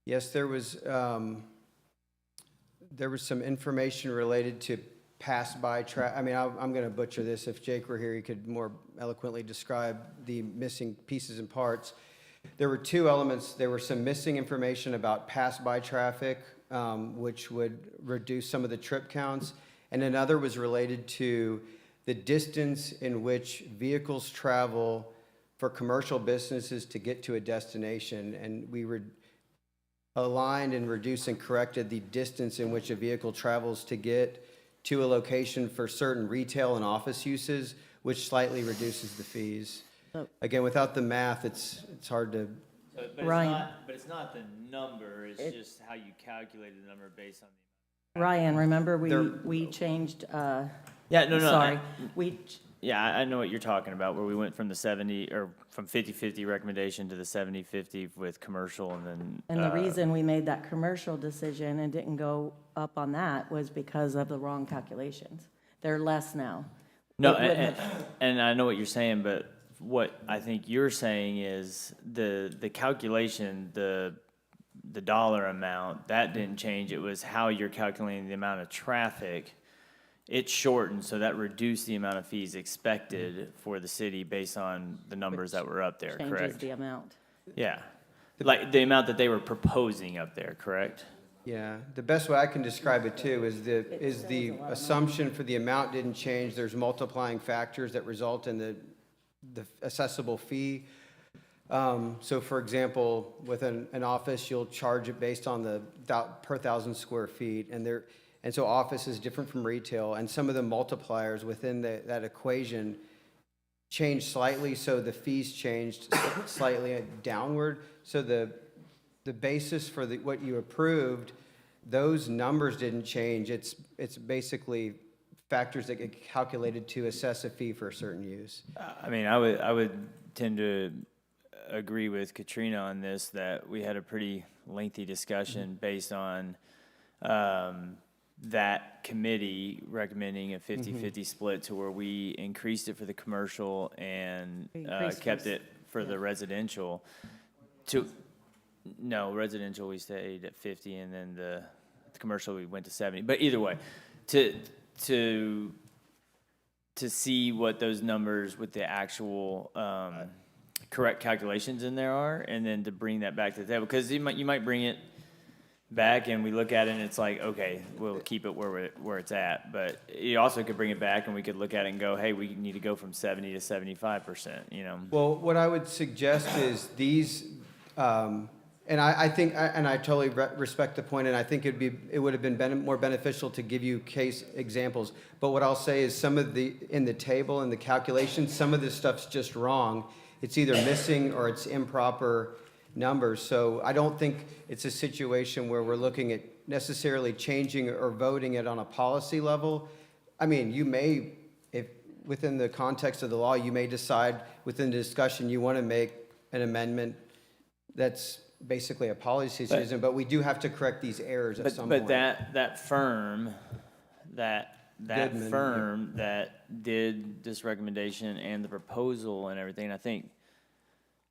Yes, there was some information related to pass-by I mean, I'm going to butcher this. If Jake were here, he could more eloquently describe the missing pieces and parts. There were two elements. There were some missing information about pass-by traffic, which would reduce some of the trip counts. And another was related to the distance in which vehicles travel for commercial businesses to get to a destination. And we aligned and reduced and corrected the distance in which a vehicle travels to get to a location for certain retail and office uses, which slightly reduces the fees. So- Again, without the math, it's hard to, But Ryan. it's not the number, it's just how you calculated the number based on the. Ryan, remember There- we changed, Yeah, no, sorry, we, Yeah, I know what you're talking about, where we went from the 70, or from 50-50 recommendation to the 70-50 with commercial, and then. and the reason we made that commercial decision and didn't go up on that was because of the wrong calculations. They're less now. No, It would and I know what you're saying, but what I think you're saying is the calculation, the dollar amount, that didn't change. It was how you're calculating the amount of traffic. It shortened, so that reduced the amount of fees expected for the city based on the numbers that were up there, Changes correct? the amount. Yeah, like the amount that they were proposing up there, correct? yeah. The best way I can describe it too is the assumption for the amount didn't change. There's multiplying factors that result in the accessible fee. So for example, with an office, you'll charge it based on the per 1,000 square feet, and so office is different from retail, and some of the multipliers within that equation changed slightly, so the fees changed slightly downward. So the basis for what you approved, those numbers didn't change. It's basically factors that get calculated to assess a fee for a certain use. I mean, I would tend to agree with Katrina on this, that we had a pretty lengthy discussion based on that committee recommending a 50-50 split, to where we increased it for the commercial and Increased kept for- it for the residential. No, residential we stayed at 50, and then the commercial we went to 70. But either way, to see what those numbers with the actual correct calculations in there are, and then to bring that back to the table, because you might bring it back and we look at it and it's like, okay, we'll keep it where it's at. But you also could bring it back and we could look at it and go, hey, we need to go from 70 to 75%, you know? Well, what I would suggest is these, and I think, and I totally respect the point, and I think it would have been more beneficial to give you case examples. But what I'll say is some of in the table and the calculations, some of this stuff's just wrong. It's either missing or it's improper numbers. So I don't think it's a situation where we're looking at necessarily changing or voting it on a policy level. I mean, you may, if within the context of the law, you may decide within the discussion you want to make an amendment that's basically a policy decision, but we do have to correct these errors at some point. But that firm, that Goodman, firm that did this recommendation and the proposal and everything, I think,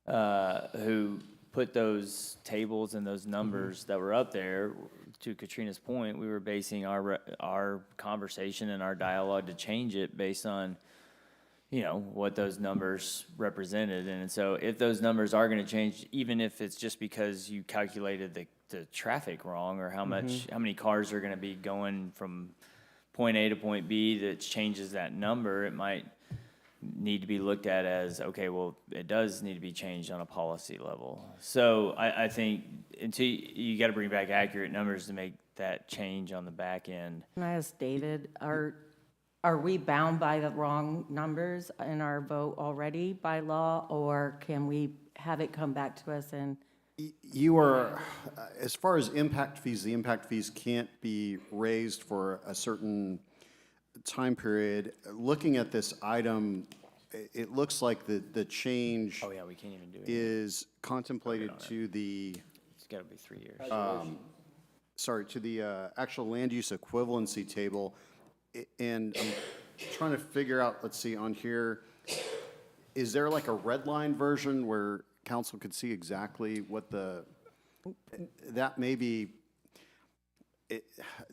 who put those tables and those numbers that were up there, to Katrina's point, we were basing our conversation and our dialogue to change it based on, you know, what those numbers represented. And so if those numbers are going to change, even if it's just because you calculated the traffic wrong or how many cars are going to be going from point A to point B that changes that number, it might need to be looked at as, okay, well, it does need to be changed on a policy level. So I think until you got to bring back accurate numbers to make that change on the back end. Can I ask David, are we bound by the wrong numbers in our vote already by law, or can we have it come back to us and? You are, as far as impact fees, the impact fees can't be raised for a certain time period. Looking at this item, it looks like the change Oh yeah, we can't even do it. is contemplated to the, It's got to be 3 years. to the actual land use equivalency table. And I'm trying to figure out, let's see, on here, is there like a red line version where council could see exactly what that may be,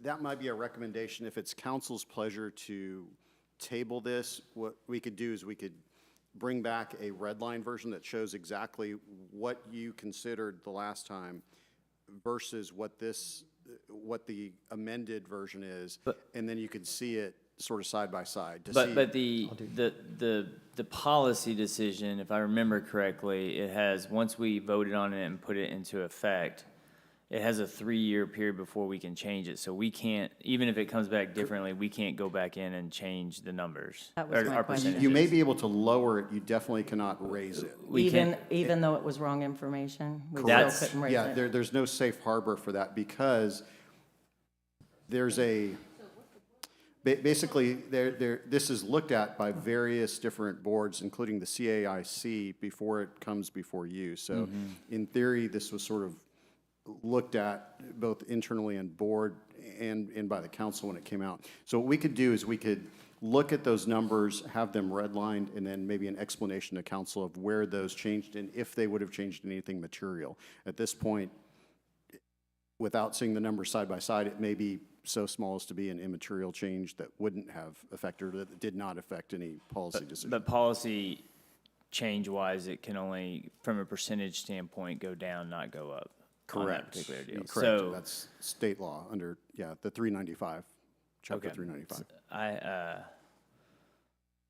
that might be a recommendation. If it's council's pleasure to table this, what we could do is we could bring back a red line version that shows exactly what you considered the last time versus what the amended version is, and then you could see it sort of side by side to see. But the policy decision, if I remember correctly, it has, once we voted on it and put it into effect, it has a 3-year period before we can change it. So we can't, even if it comes back differently, we can't go back in and change the numbers. That was or my our question. percentages. You may be able to lower it, you definitely cannot raise it. We can't- Even though it was wrong information, we still That's- couldn't raise Yeah, it? there's no safe harbor for that because there's basically, this is looked at by various different boards, including the CAIC, before it comes before you. So in theory, this was sort of looked at both internally and board and by the council when it came out. So what we could do is we could look at those numbers, have them redlined, and then maybe an explanation to council of where those changed and if they would have changed anything material. At this point, without seeing the numbers side by side, it may be so small as to be an immaterial change that wouldn't have affected, or that did not affect any policy decision. But policy change-wise, it can only, from a percentage standpoint, go down, not go up. On that Correct. particular deal. Correct. So, That's state law under, the 395, chapter okay. 395.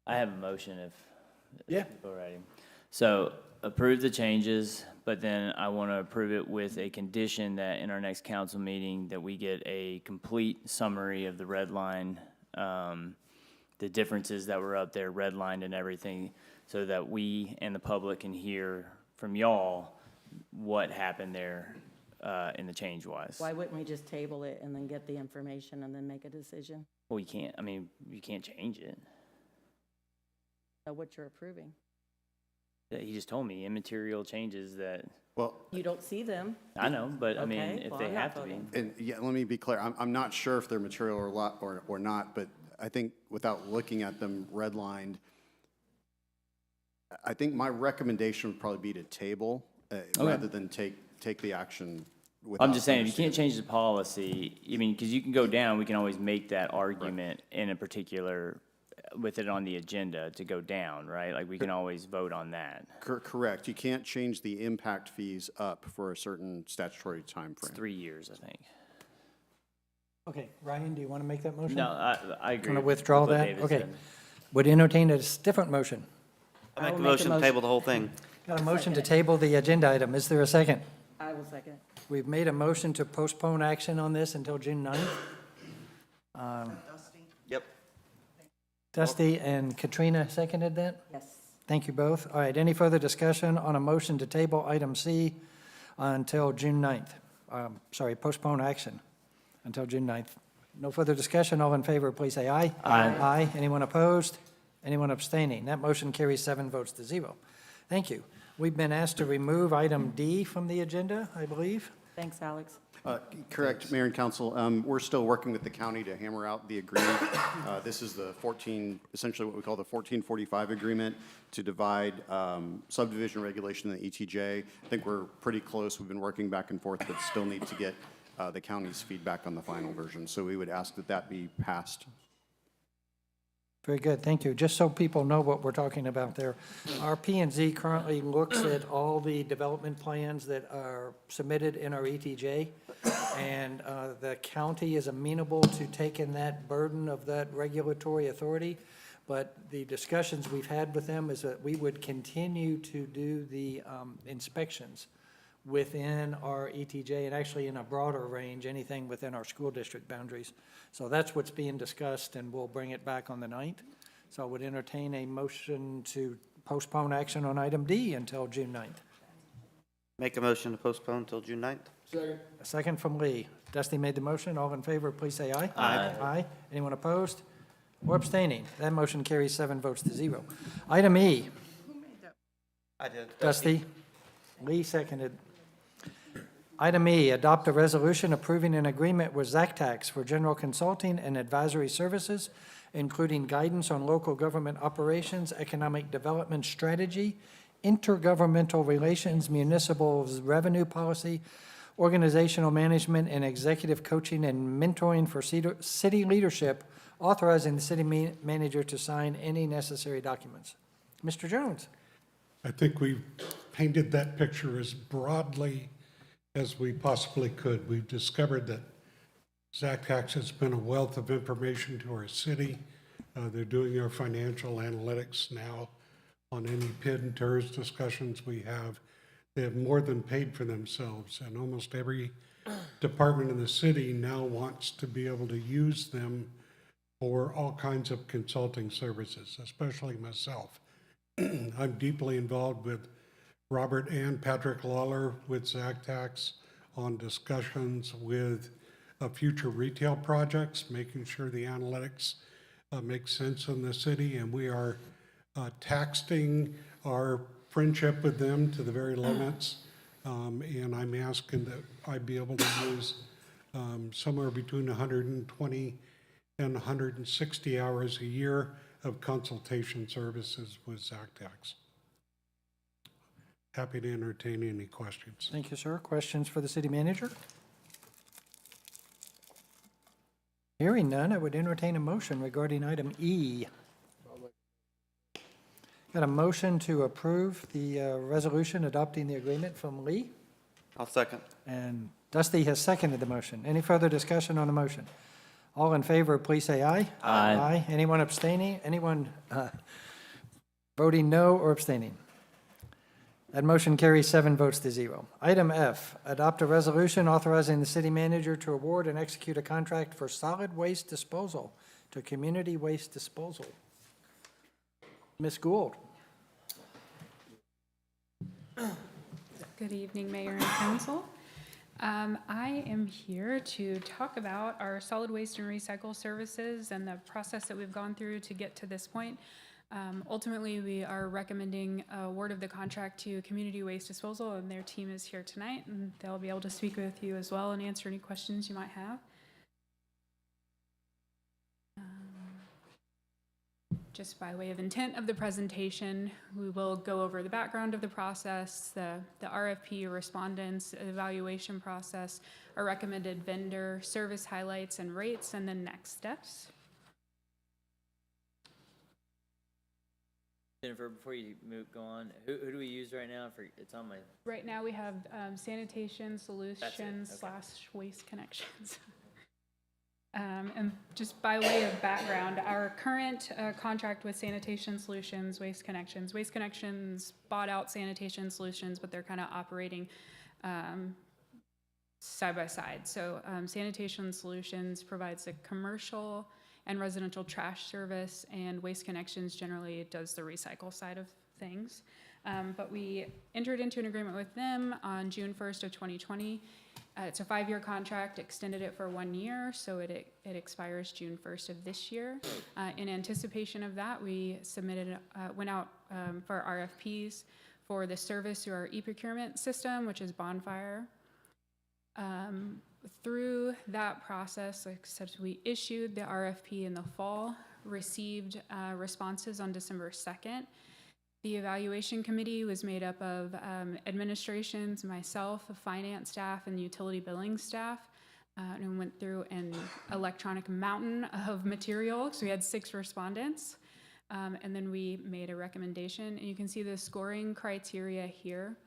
I have a motion if people are ready. So approve the changes, but then I want to approve it with a condition that in our next council meeting that we get a complete summary of the red line, the differences that were up there, redlined and everything, so that we and the public can hear from y'all what happened there in the change-wise. Why wouldn't we just table it and then get the information and then make a decision? Well, you can't, I mean, you can't change it. Know what you're approving? He just told me immaterial changes that, Well, You don't see them. I know, but I mean, Okay, if well, they I'm not have to be. voting. and let me be clear, I'm not sure if they're material or not, but I think without looking at them redlined, I think my recommendation would probably be to table rather than take the action without. I'm just saying, if you can't understanding. change the policy, I mean, because you can go down, we can always make that argument in a particular, with it on the agenda to go down, right? Like, we can always vote on that. Correct. You can't change the impact fees up for a certain statutory It's timeframe. 3 years, I think. Okay, Ryan, do you want to make that motion? No, I agree. Want to with withdraw what that? David Okay. said. Would entertain a different motion. I I make will a make a motion to motion. table the whole thing. Got a motion to table the agenda item. Is there a second? I will second. We've made a motion to postpone action on this until June 9th. Yep. Dusty and Katrina seconded that? Yes. Thank you both. All right, any further discussion on a motion to table item C until June 9th? Postpone action until June 9th. No further discussion. All in favor, please say aye. Aye. Aye. Anyone opposed? Anyone abstaining? That motion carries 7 votes to 0. Thank you. We've been asked to remove item D from the agenda, I believe. Thanks, Alex. Correct, Mayor and Council. We're still working with the county to hammer out the agreement. This is the essentially what we call the 1445 agreement to divide subdivision regulation in the ETJ. I think we're pretty close. We've been working back and forth, but still need to get the county's feedback on the final version. So we would ask that that be passed. Very good, thank you. Just so people know what we're talking about there, our P&Z currently looks at all the development plans that are submitted in our ETJ, and the county is amenable to taking that burden of that regulatory authority, but the discussions we've had with them is that we would continue to do the inspections within our ETJ and actually in a broader range, anything within our school district boundaries. So that's what's being discussed, and we'll bring it back on the 9th. So I would entertain a motion to postpone action on item D until June 9th. Make a motion to postpone until June 9th. A second from Lee. Dusty made the motion. All in favor, please say aye. Aye. Aye. Anyone opposed or abstaining? That motion carries 7 votes to 0. Item E. I did. Dusty. Lee seconded. Item E, adopt a resolution approving an agreement with ZACTAX for general consulting and advisory services, including guidance on local government operations, economic development strategy, intergovernmental relations, municipal revenue policy, organizational management, and executive coaching and mentoring for city leadership, authorizing the city manager to sign any necessary documents. Mr. Jones? I think we've painted that picture as broadly as we possibly could. We've discovered that ZACTAX has been a wealth of information to our city. They're doing our financial analytics now on any PID and TERS discussions we have. They have more than paid for themselves, and almost every department in the city now wants to be able to use them for all kinds of consulting services, especially myself. I'm deeply involved with Robert and Patrick Lawler with ZACTAX on discussions with future retail projects, making sure the analytics make sense in the city, and we are taxing our friendship with them to the very limits, and I'm asking that I be able to use somewhere between 120 and 160 hours a year of consultation services with ZACTAX. Happy to entertain any questions. Thank you, sir. Questions for the city manager? Hearing none, I would entertain a motion regarding item E. Got a motion to approve the resolution adopting the agreement from Lee, I'll second. and Dusty has seconded the motion. Any further discussion on the motion? All in favor, please say aye. Aye. Aye. Anyone abstaining? Anyone voting no or abstaining? That motion carries 7 votes to 0. Item F, adopt a resolution authorizing the city manager to award and execute a contract for solid waste disposal to Community Waste Disposal. Ms. Gould. Good evening, Mayor and Council. I am here to talk about our solid waste and recycle services and the process that we've gone through to get to this point. Ultimately, we are recommending award of the contract to Community Waste Disposal, and their team is here tonight, and they'll be able to speak with you as well and answer any questions you might have. Just by way of intent of the presentation, we will go over the background of the process, the RFP respondents, evaluation process, our recommended vendor, service highlights and rates, and then next steps. Jennifer, before you go on, who do we use right now for, it's on my, Right now, we have Sanitation Solutions okay. slash Waste Connections. And just by way of background, our current contract with Sanitation Solutions, Waste Connections bought out Sanitation Solutions, but they're kind of operating side by side. So Sanitation Solutions provides a commercial and residential trash service, and Waste Connections generally does the recycle side of things. But we entered into an agreement with them on June 1st of 2020. It's a 5-year contract, extended it for 1 year, so it expires June 1st of this year. In anticipation of that, we went out for RFPs for the service through our e-procurement system, which is Bonfire. Through that process, like I said, we issued the RFP in the fall, received responses on December 2nd. The evaluation committee was made up of administrations, myself, a finance staff, and utility billing staff, and went through an electronic mountain of material. So we had 6 respondents, and then we made a recommendation. And you can see the scoring criteria here.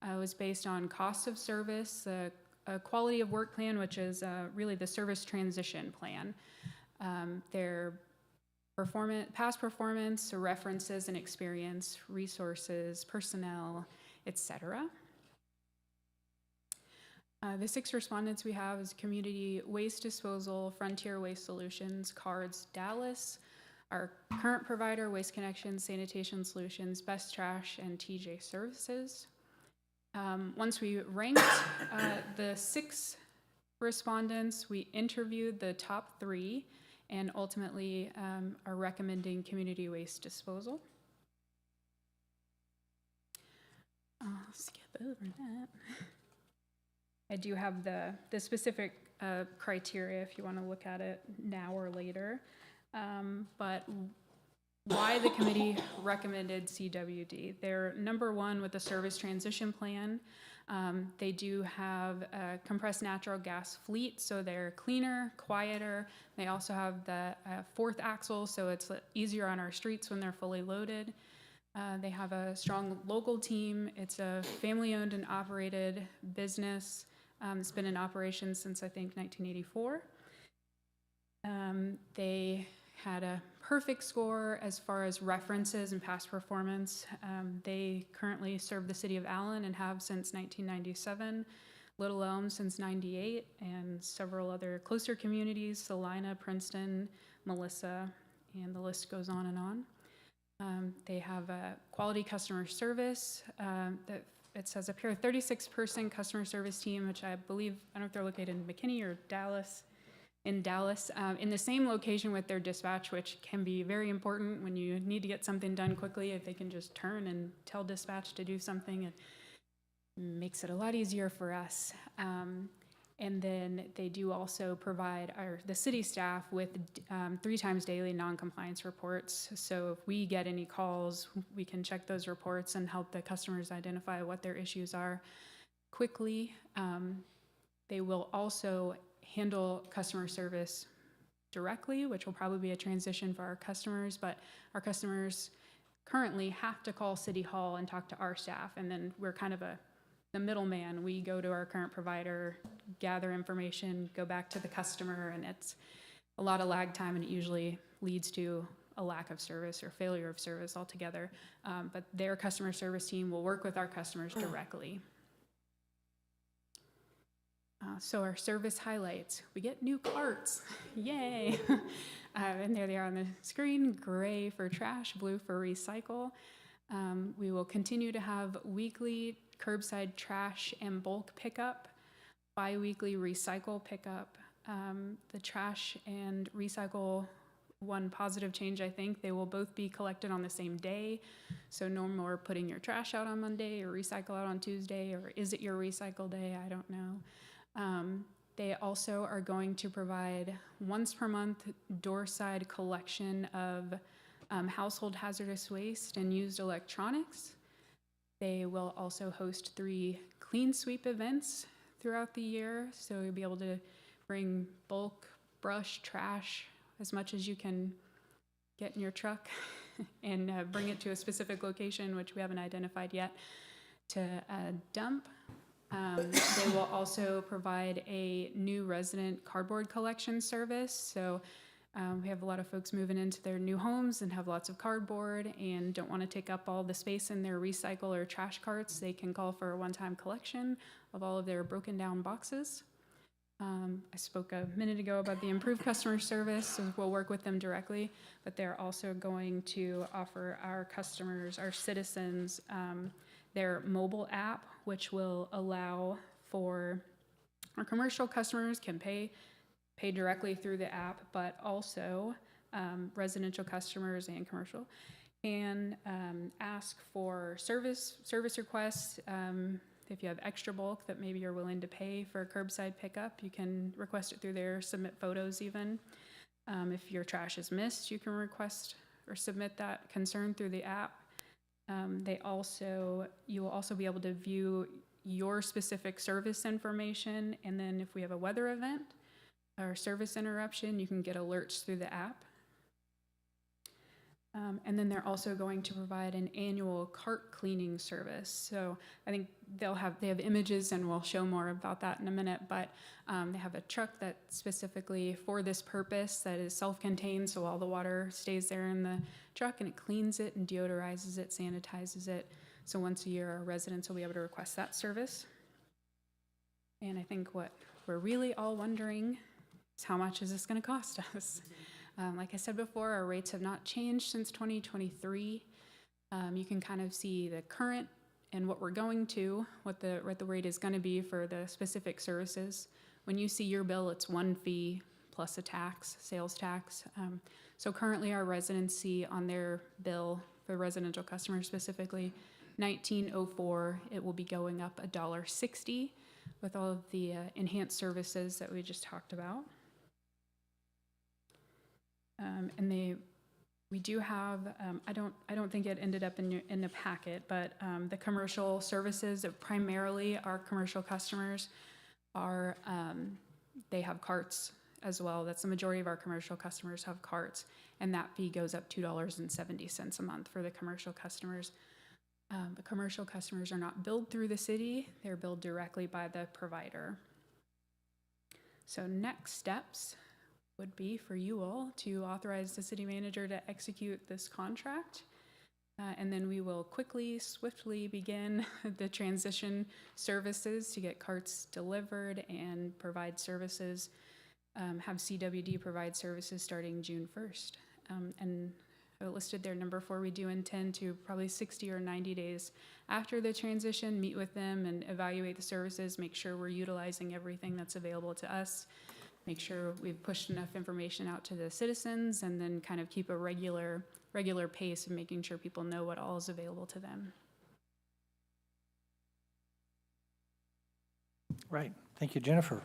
It was based on cost of service, the quality of work plan, which is really the service transition plan. Their past performance, references and experience, resources, personnel, etc. The 6 respondents we have is Community Waste Disposal, Frontier Waste Solutions, CARDS Dallas, our current provider, Waste Connections, Sanitation Solutions, Best Trash, and TJ Services. Once we ranked the 6 respondents, we interviewed the top 3 and ultimately are recommending Community Waste Disposal. I'll skip over that. I do have the specific criteria if you want to look at it now or later. But why the committee recommended CWD? They're number 1 with the service transition plan. They do have a compressed natural gas fleet, so they're cleaner, quieter. They also have the 4th axle, so it's easier on our streets when they're fully loaded. They have a strong local team. It's a family-owned and operated business. It's been in operation since, I think, 1984. They had a perfect score as far as references and past performance. They currently serve the city of Allen and have since 1997, Little Elm since 98, and several other closer communities, Salina, Princeton, Melissa, and the list goes on and on. They have a quality customer service that it says up here, a 36-person customer service team, which I believe, I don't know if they're located in McKinney or Dallas, in the same location with their dispatch, which can be very important when you need to get something done quickly. If they can just turn and tell dispatch to do something, it makes it a lot easier for us. And then they do also provide the city staff with 3 times daily non-compliance reports. So if we get any calls, we can check those reports and help the customers identify what their issues are quickly. They will also handle customer service directly, which will probably be a transition for our customers, but our customers currently have to call City Hall and talk to our staff, and then we're kind of the middleman. We go to our current provider, gather information, go back to the customer, and it's a lot of lag time, and it usually leads to a lack of service or failure of service altogether. But their customer service team will work with our customers directly. So our service highlights, we get new carts, yay. And there they are on the screen, gray for trash, blue for recycle. We will continue to have weekly curbside trash and bulk pickup, bi-weekly recycle pickup. The trash and recycle, one positive change, I think, they will both be collected on the same day. So no more putting your trash out on Monday or recycle out on Tuesday, or is it your recycle day? I don't know. They also are going to provide once per month door-side collection of household hazardous waste and used electronics. They will also host 3 clean sweep events throughout the year, so you'll be able to bring bulk, brush, trash, as much as you can get in your truck and bring it to a specific location, which we haven't identified yet, to dump. They will also provide a new resident cardboard collection service. So we have a lot of folks moving into their new homes and have lots of cardboard and don't want to take up all the space in their recycle or trash carts. They can call for a one-time collection of all of their broken down boxes. I spoke a minute ago about the improved customer service, so we'll work with them directly, but they're also going to offer our customers, our citizens, their mobile app, which will allow for our commercial customers can pay directly through the app, but also residential customers and commercial can ask for service requests. If you have extra bulk that maybe you're willing to pay for a curbside pickup, you can request it through there, submit photos even. If your trash is missed, you can request or submit that concern through the app. You will also be able to view your specific service information, and then if we have a weather event or service interruption, you can get alerts through the app. And then they're also going to provide an annual cart cleaning service. So I think they have images, and we'll show more about that in a minute, but they have a truck that's specifically for this purpose that is self-contained, so all the water stays there in the truck and it cleans it and deodorizes it, sanitizes it. So once a year, our residents will be able to request that service. And I think what we're really all wondering is how much is this going to cost us? Like I said before, our rates have not changed since 2023. You can kind of see the current and what we're going to, what the rate is going to be for the specific services. When you see your bill, it's one fee plus a tax, sales tax. So currently our residents see on their bill for residential customers specifically, $19.04. It will be going up $1.60 with all of the enhanced services that we just talked about. And we do have, I don't think it ended up in the packet, but the commercial services of primarily our commercial customers are, they have carts as well. That's the majority of our commercial customers have carts, and that fee goes up $2.70 a month for the commercial customers. The commercial customers are not billed through the city, they're billed directly by the provider. So next steps would be for you all to authorize the city manager to execute this contract. And then we will swiftly begin the transition services to get carts delivered and provide services, have CWD provide services starting June 1st. And I listed there number 4, we do intend to probably 60 or 90 days after the transition, meet with them and evaluate the services, make sure we're utilizing everything that's available to us, make sure we've pushed enough information out to the citizens, and then kind of keep a regular pace of making sure people know what all is available to them. Right. Thank you, Jennifer.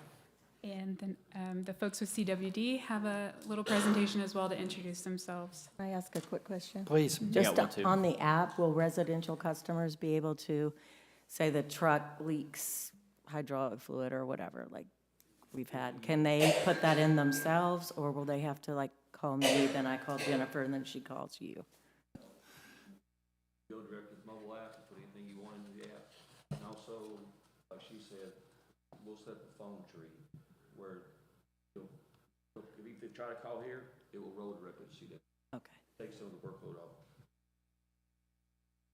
And then the folks with CWD have a little presentation as well to introduce themselves. Can I ask a quick question? Please. Just one too. on the app, will residential customers be able to say the truck leaks hydraulic fluid or whatever, like we've had? Can they put that in themselves, or will they have to like call me, then I call Jennifer, and then she calls you? Go direct to the mobile app and put anything you want in the app. And also, like she said, we'll set up a phone tree where if you try to call here, it will roll directly to CW. Okay. Take some of the workload off.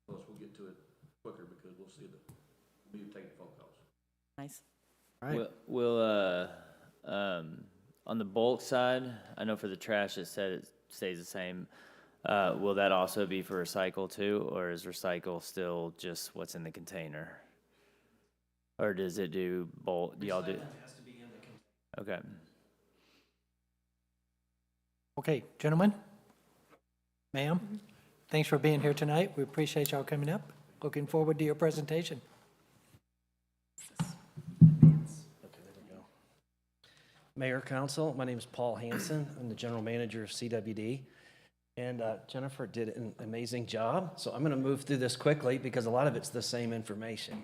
Plus, we'll get to it quicker because we'll see we'll be taking phone calls. Nice. Right. Will on the bulk side, I know for the trash it said it stays the same. Will that also be for recycle too, or is recycle still just what's in the container? Or does it do bulk? Do y'all do? Has to be in the container. Okay. Okay, gentlemen, ma'am, thanks for being here tonight. We appreciate y'all coming up. Looking forward to your presentation. Mayor, Council, my name is Paul Hansen. I'm the General Manager of CWD. And Jennifer did an amazing job. So I'm going to move through this quickly because a lot of it's the same information.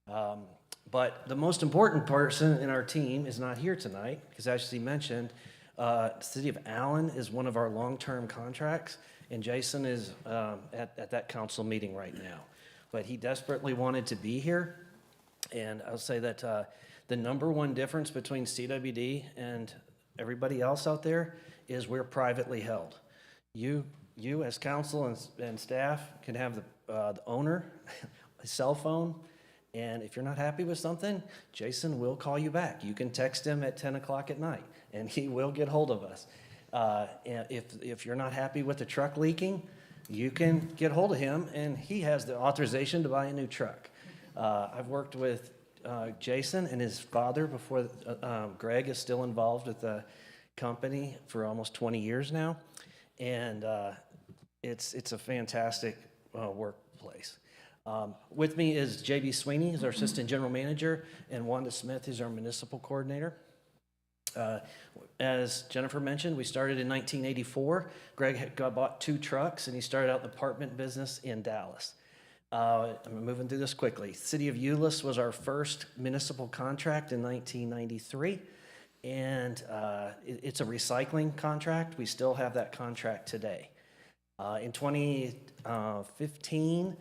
But the most important person in our team is not here tonight because, as she mentioned, City of Allen is one of our long-term contracts, and Jason is at that council meeting right now. But he desperately wanted to be here, and I'll say that the number one difference between CWD and everybody else out there is we're privately held. You as council and staff can have the owner, a cell phone, and if you're not happy with something, Jason will call you back. You can text him at 10 o'clock at night, and he will get hold of us. And if you're not happy with the truck leaking, you can get hold of him, and he has the authorization to buy a new truck. I've worked with Jason and his father before. Greg is still involved with the company for almost 20 years now, and it's a fantastic workplace. With me is J.B. Sweeney, who's our Assistant General Manager, and Wanda Smith, who's our Municipal Coordinator. As Jennifer mentioned, we started in 1984. Greg had bought 2 trucks, and he started out in the apartment business in Dallas. I'm moving through this quickly. City of Euless was our first municipal contract in 1993, and it's a recycling contract. We still have that contract today. In 2015,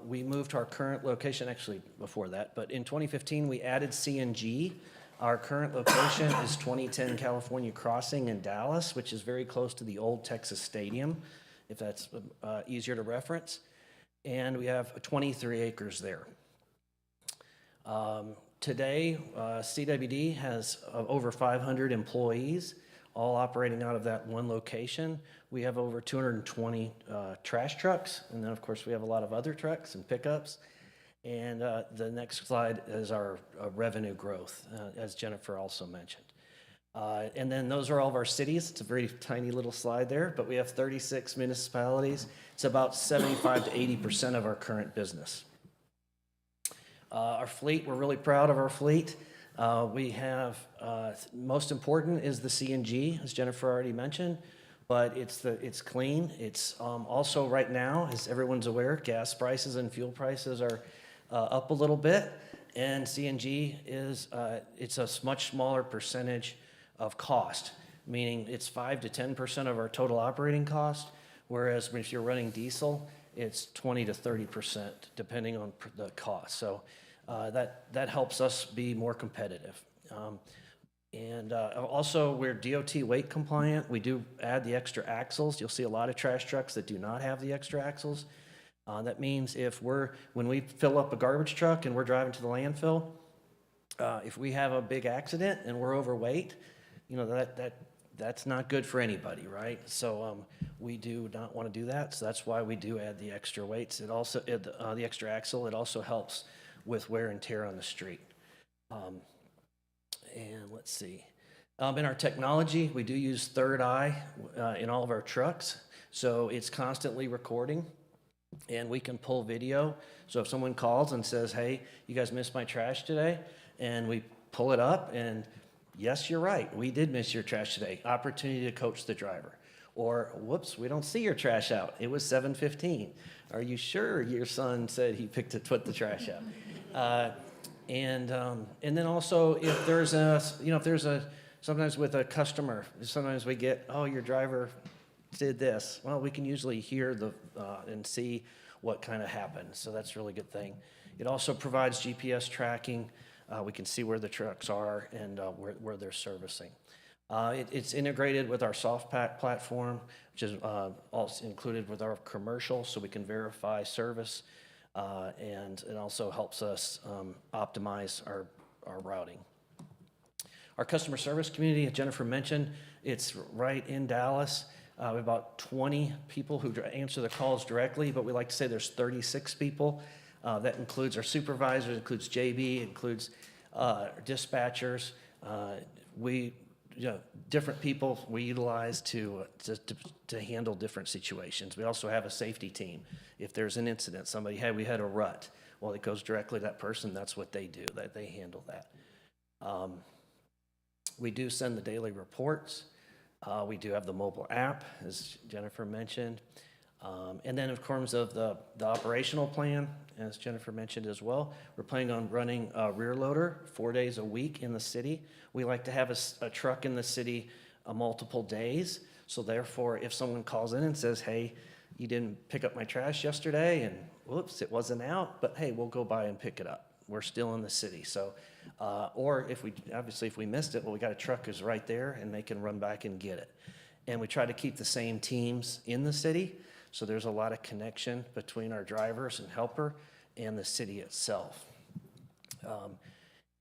we moved to our current location, actually before that, but in 2015, we added CNG. Our current location is 2010 California Crossing in Dallas, which is very close to the old Texas Stadium, if that's easier to reference. And we have 23 acres there. Today, CWD has over 500 employees, all operating out of that one location. We have over 220 trash trucks, and then of course we have a lot of other trucks and pickups. And the next slide is our revenue growth, as Jennifer also mentioned. And then those are all of our cities. It's a very tiny little slide there, but we have 36 municipalities. It's about 75 to 80% of our current business. Our fleet, we're really proud of our fleet. We have, most important is the CNG, as Jennifer already mentioned, but it's clean. It's also right now, as everyone's aware, gas prices and fuel prices are up a little bit, and CNG is, it's a much smaller percentage of cost, meaning it's 5 to 10% of our total operating cost, whereas if you're running diesel, it's 20 to 30%, depending on the cost. So that helps us be more competitive. Also, we're DOT weight compliant. We do add the extra axles. You'll see a lot of trash trucks that do not have the extra axles. That means when we fill up a garbage truck and we're driving to the landfill, if we have a big accident and we're overweight, that's not good for anybody, right? So we do not want to do that. So that's why we do add the extra weights. It also the extra axle. It also helps with wear and tear on the street. And let's see. In our technology, we do use Third Eye in all of our trucks. So it's constantly recording, and we can pull video. So if someone calls and says, hey, you guys missed my trash today, and we pull it up, and yes, you're right, we did miss your trash today. Opportunity to coach the driver. Or, whoops, we don't see your trash out. It was 7:15. Are you sure your son said he put the trash out? And then also, if there's sometimes with a customer, sometimes we get, oh, your driver did this. Well, we can usually hear and see what kind of happened. So that's a really good thing. It also provides GPS tracking. We can see where the trucks are and where they're servicing. It's integrated with our SoftPack platform, which is also included with our commercial, so we can verify service, and it also helps us optimize our routing. Our customer service community, as Jennifer mentioned, it's right in Dallas. We have about 20 people who answer the calls directly, but we like to say there's 36 people. That includes our supervisors, includes JB, includes dispatchers. Different people we utilize to handle different situations. We also have a safety team. If there's an incident, we had a rut, well, it goes directly to that person. That's what they do. They handle that. We do send the daily reports. We do have the mobile app, as Jennifer mentioned. And then, of course, of the operational plan, as Jennifer mentioned as well, we're planning on running a rear loader 4 days a week in the city. We like to have a truck in the city multiple days. So therefore, if someone calls in and says, hey, you didn't pick up my trash yesterday, and whoops, it wasn't out, but hey, we'll go by and pick it up. We're still in the city. So, or if we missed it, well, we got a truck is right there and they can run back and get it. And we try to keep the same teams in the city. So there's a lot of connection between our drivers and helper and the city itself.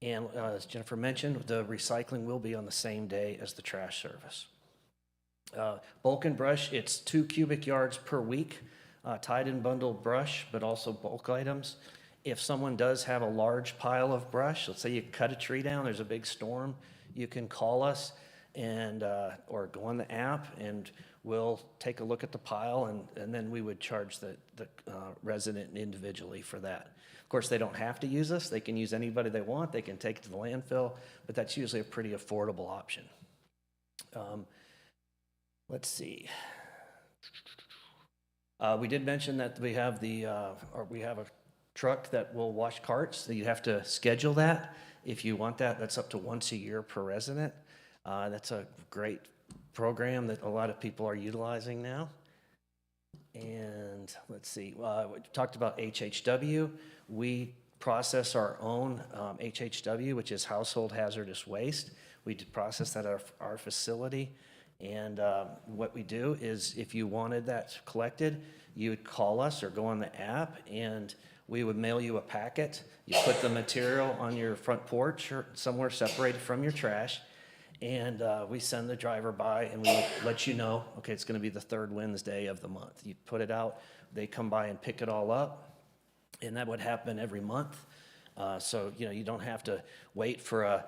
And as Jennifer mentioned, the recycling will be on the same day as the trash service. Bulk and brush, it's 2 cubic yards per week, tied and bundled brush, but also bulk items. If someone does have a large pile of brush, let's say you cut a tree down, there's a big storm, you can call us and or go on the app and we'll take a look at the pile and then we would charge the resident individually for that. Of course, they don't have to use us. They can use anybody they want. They can take it to the landfill, but that's usually a pretty affordable option. Let's see. We did mention that we have a truck that will wash carts. So you have to schedule that. If you want that, that's up to once a year per resident. That's a great program that a lot of people are utilizing now. And let's see, we talked about HHW. We process our own HHW, which is household hazardous waste. We process that at our facility. And what we do is if you wanted that collected, you would call us or go on the app and we would mail you a packet. You put the material on your front porch or somewhere separated from your trash. And we send the driver by and we let you know, okay, it's going to be the 3rd Wednesday of the month. You put it out, they come by and pick it all up. And that would happen every month. So, you don't have to wait for a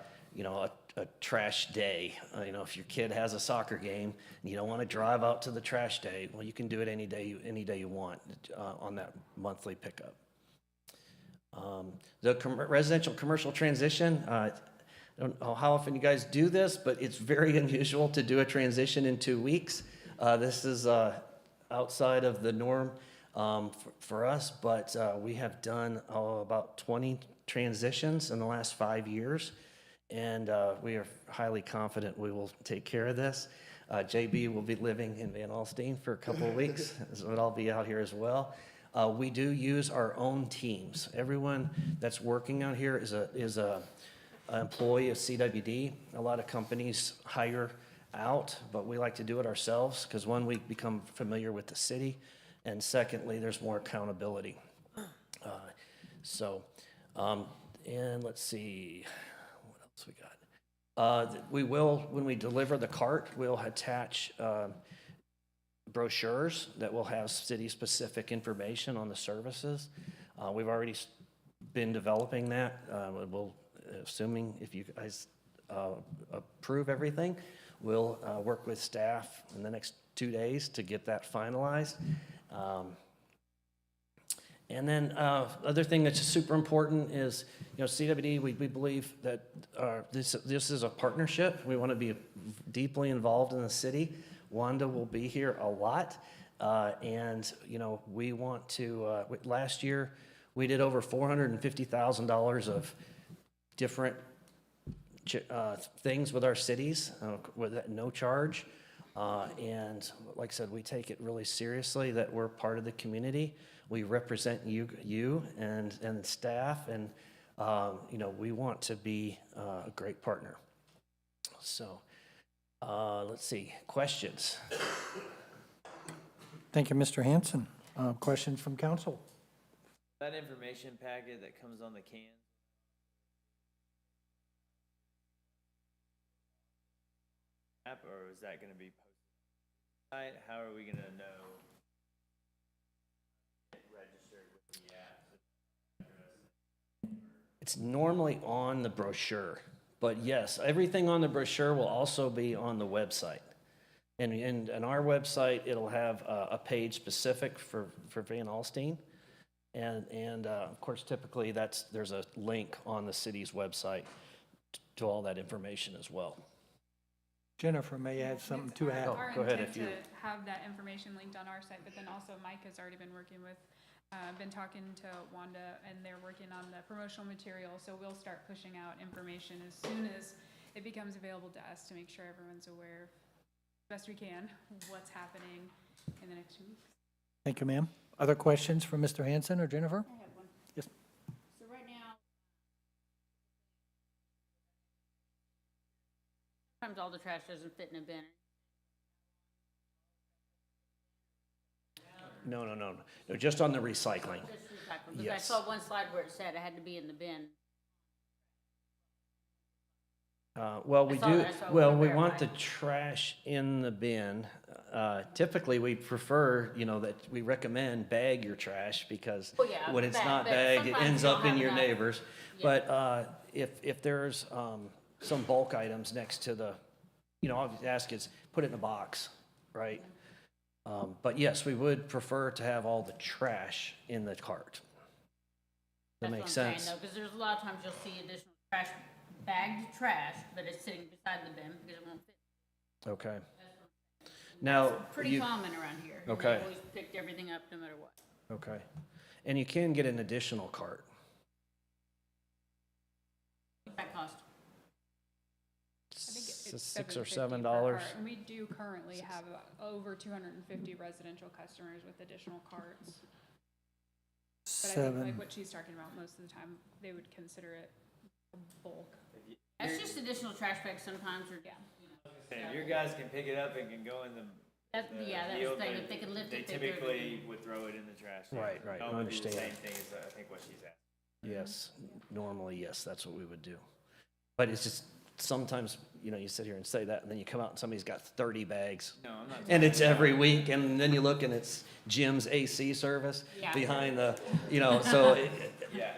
trash day. If your kid has a soccer game and you don't want to drive out to the trash day, well, you can do it any day you want on that monthly pickup. The residential commercial transition, I don't know how often you guys do this, but it's very unusual to do a transition in 2 weeks. This is outside of the norm for us, but we have done about 20 transitions in the last 5 years, and we are highly confident we will take care of this. JB will be living in Van Alstyne for a couple of weeks, so I'll be out here as well. We do use our own teams. Everyone that's working out here is a employee of CWD. A lot of companies hire out, but we like to do it ourselves because one, we become familiar with the city, and secondly, there's more accountability. And let's see, what else we got? We will, when we deliver the cart, we'll attach brochures that will have city-specific information on the services. We've already been developing that. We'll, assuming if you guys approve everything, we'll work with staff in the next 2 days to get that finalized. And then other thing that's super important is, CWD, we believe that this is a partnership. We want to be deeply involved in the city. Wanda will be here a lot. And we want to, last year, we did over $450,000 of different things with our cities with no charge. And like I said, we take it really seriously that we're part of the community. We represent you and staff, and we want to be a great partner. So let's see, questions? Thank you, Mr. Hanson. Questions from council? That information packet that comes on the can. App, or is that going to be posted? How are we going to know? Registered with the app. It's normally on the brochure, but yes, everything on the brochure will also be on the website. And on our website, it'll have a page specific for Van Alstyne. And of course, typically there's a link on the city's website to all that information as well. Jennifer may have something to add. Go ahead if you. Our intent to have that information linked on our site, but then also Mike has already been working with, been talking to Wanda, and they're working on the promotional material, so we'll start pushing out information as soon as it becomes available to us to make sure everyone's aware of best we can, what's happening in the next 2 weeks. Thank you, ma'am. Other questions for Mr. Hanson or Jennifer? I have one. Yes. So right now, sometimes all the trash doesn't fit in a bin. No, just on the recycling. Just recycle, because I Yes. saw one slide where it said it had to be in the bin. Well, we saw do, that, so I well, wanna we want verify. the trash in the bin. Typically, we prefer, that we recommend bag your trash because Well, yeah, when it's bag, not but bagged, it sometimes ends you don't up in have your enough. neighbors. But if there's some bulk items next to the, all you ask is put it in a box, right? But yes, we would prefer to have all the trash in the cart. That makes sense. Because there's a lot of times you'll see additional trash, bagged trash, but it's sitting beside the bin because it won't fit. Okay. Now, Pretty common around here. and Okay. They always picked everything up no matter what. Okay. And you can get an additional cart. What's that cost? I think it's $6 or $7.50 per $7. cart, and we do currently have over 250 residential customers with additional carts. But I think like what she's talking about, most of the time, they would consider it a bulk. That's just additional trash bags sometimes, or, Yeah. Your guys can pick it up and can go in the. That's the field, thing, but if they can lift They it, they throw it in. typically would throw it in the trash. can. Right, right, I Home would do the understand. Same thing as, I think what she's asking. Yes, normally, yes, that's what we would do. But it's just, sometimes, you sit here and say that, and then you come out and somebody's got 30 bags. No, I'm not. And it's every week, and then you look and it's Jim's AC service Yeah. behind the, so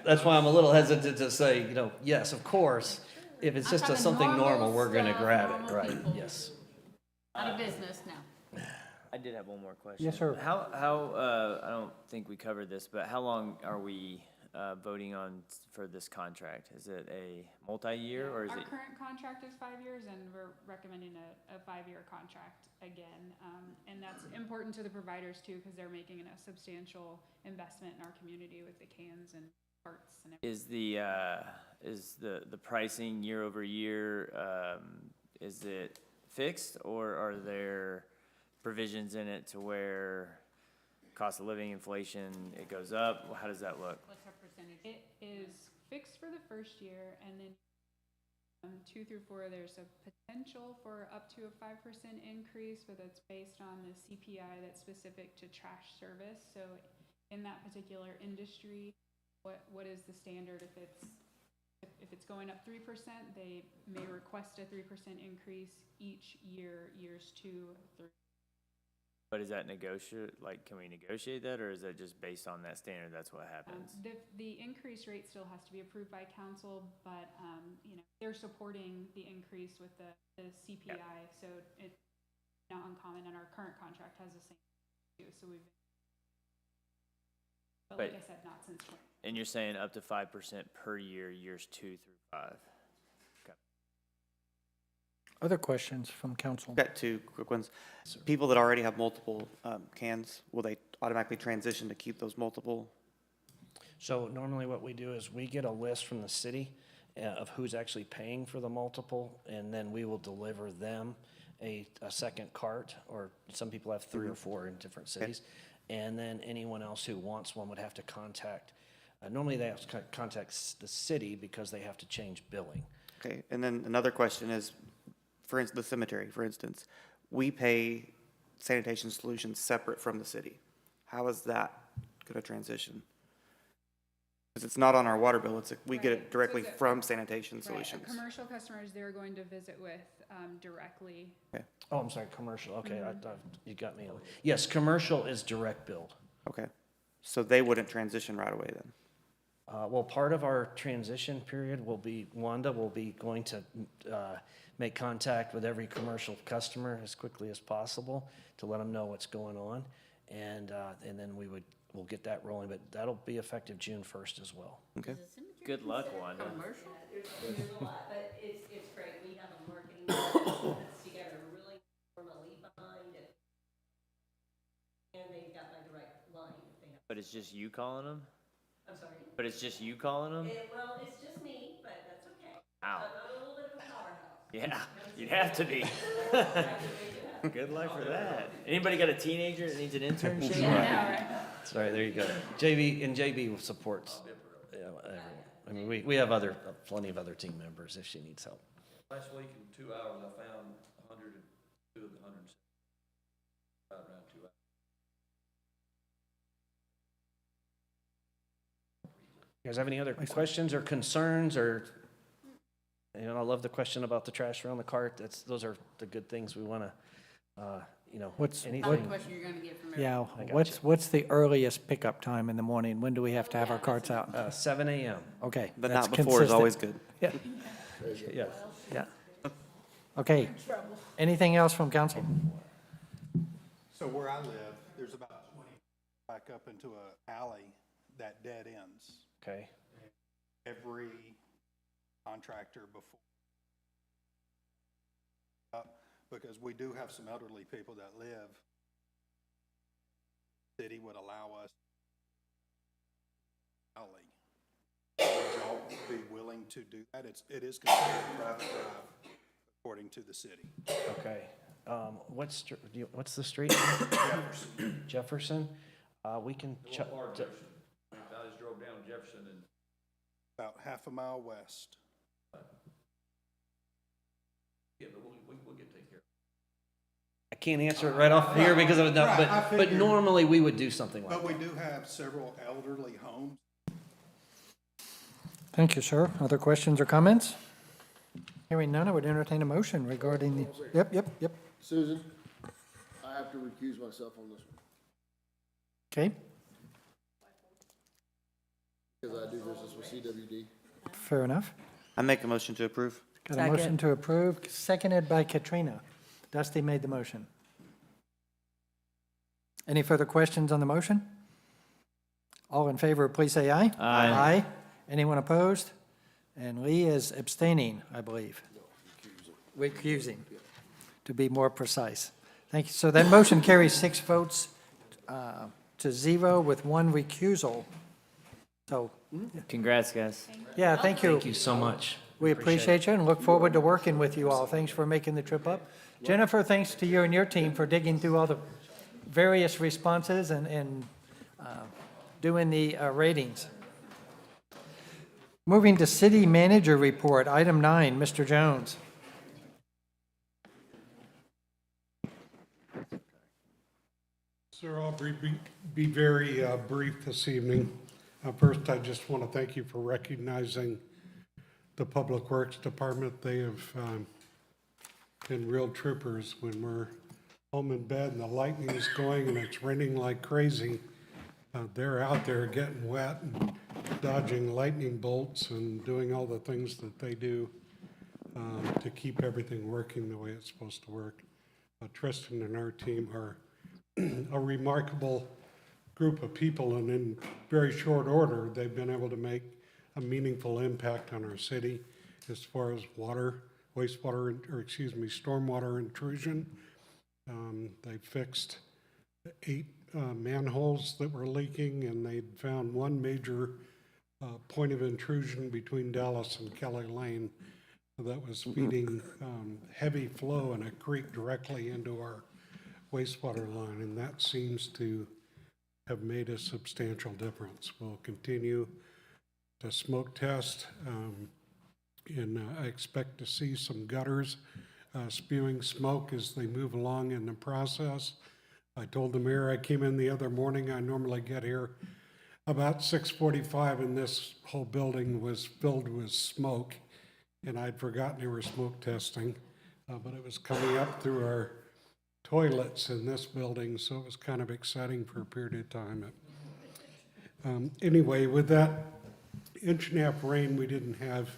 that's why I'm a little hesitant to say, yes, of course, if it's I'm just talking something normal, normal we're gonna stuff, grab it, normal right, people. yes. Out of business now. I did have one more question. Yes, sir. How, I don't think we covered this, but how long are we, voting on for this contract? Is it a multi-year or is Our it? current contract is 5 years, and we're recommending a 5-year contract again. And that's important to the providers too, because they're making a substantial investment in our community with the cans and carts and everything. Is the pricing year over year, is it fixed or are there provisions in it to where cost of living, inflation, it goes up? How does that look? What's our percentage? It is fixed for the first year, and then 2 through 4, there's a potential for up to a 5% increase, but that's based on the CPI that's specific to trash service. So in that particular industry, what is the standard? If it's going up 3%, they may request a 3% increase each year, years 2 through. But is that can we negotiate that or is that just based on that standard, that's what happens? The increase rate still has to be approved by council, but, they're supporting the increase with the CPI, so it's not uncommon, and our current contract has the same too, so we've, but like But- I said, not since 20. And you're saying up to 5% per year, years 2 through 5? Other questions from council? Got two quick ones. People that already have multiple cans, will they automatically transition to keep those multiple? So normally what we do is we get a list from the city of who's actually paying for the multiple, and then we will deliver them a second cart, or some people have 3 or 4 in different cities. And then anyone else who wants one would have to contact, normally they have to contact the city because they have to change billing. Okay, and then another question is, for instance, the cemetery, for instance, we pay sanitation solutions separate from the city. How is that gonna transition? Because it's not on our water bill, we get Right. it directly So is it- from sanitation Right, solutions. commercial customers, they're going to visit with directly. Oh, I'm sorry, commercial, okay, you got me. Yes, commercial is direct billed. Okay, so they wouldn't transition right away then? Well, part of our transition period will be, Wanda will be going to make contact with every commercial customer as quickly as possible to let them know what's going on. And then we'll get that rolling, but that'll be effective June 1st as well. Okay. Good luck, Wanda. Commercial? There's a lot, but it's great. We have a marketing team that's together really formally behind it. And they've got my direct line if they have. But it's just you calling them? I'm sorry? But it's just you calling them? Well, it's just me, but that's okay. Ow. I'm a little bit of a powerhouse. Yeah, you'd have to be. Good luck for that. Anybody got a teenager that needs an internship? That's right, there you go. JB supports, everyone. I mean, we have plenty of other team members if she needs help. Last week in 2 hours, I found 102 of the 100, around 2 hours. You guys have any other questions or concerns or, I love the question about the trash around the cart. Those are the good things we want to, anything. How much question you're gonna get from everyone? Yeah, what's the earliest pickup time in the morning? When do we have to have our carts out? 7 a.m. Okay. The that's night before is always consistent. good. Yeah. Yeah. Okay. Anything else from council? So where I live, there's about 20 back up into a alley that dead ends. Okay. Every contractor before. Because we do have some elderly people that live. City would allow us alley. Would y'all be willing to do that? It is considered a private drive according to the city. Okay. What's the street? Jefferson. We can. What part of Jefferson? I just drove down Jefferson and. About half a mile west. Yeah, but we'll get taken care of. I can't answer it right off here because of that, Right, I but figured. normally we would do something like But that. we do have several elderly homes. Thank you, sir. Other questions or comments? Hearing none, I would entertain a motion regarding the, yep. Susan, I have to recuse myself on this one, Okay, because I do business with CWD. fair enough. I make a motion to approve. Got a motion Second. to approve, seconded by Katrina. Dusty made the motion. Any further questions on the motion? All in favor, please say aye. Aye. Aye. Anyone opposed? And Lee is abstaining, I believe. Recusing, to be more precise. Thank you. So that motion carries 6 votes to 0 with 1 recusal. So, Congrats, guys. yeah, thank you. Thank you so much. We appreciate you and look forward to working with you all. Thanks for making the trip up. Jennifer, thanks to you and your team for digging through all the various responses and doing the ratings. Moving to city manager report, item 9, Mr. Jones. Sir, I'll be very brief this evening. First, I just want to thank you for recognizing the Public Works Department. They have been real troopers when we're home in bed and the lightning is going and it's raining like crazy. They're out there getting wet and dodging lightning bolts and doing all the things that they do to keep everything working the way it's supposed to work. Tristan and our team are a remarkable group of people, and in very short order, they've been able to make a meaningful impact on our city as far as stormwater intrusion. They fixed 8 manholes that were leaking, and they found one major point of intrusion between Dallas and Kelly Lane that was feeding heavy flow in a creek directly into our wastewater line, and that seems to have made a substantial difference. We'll continue to smoke test, and I expect to see some gutters spewing smoke as they move along in the process. I told the mayor I came in the other morning. I normally get here about 6:45, and this whole building was filled with smoke, and I'd forgotten they were smoke testing, but it was coming up through our toilets in this building, so it was kind of exciting for a period of time. Anyway, with that 1.5 inch rain, we didn't have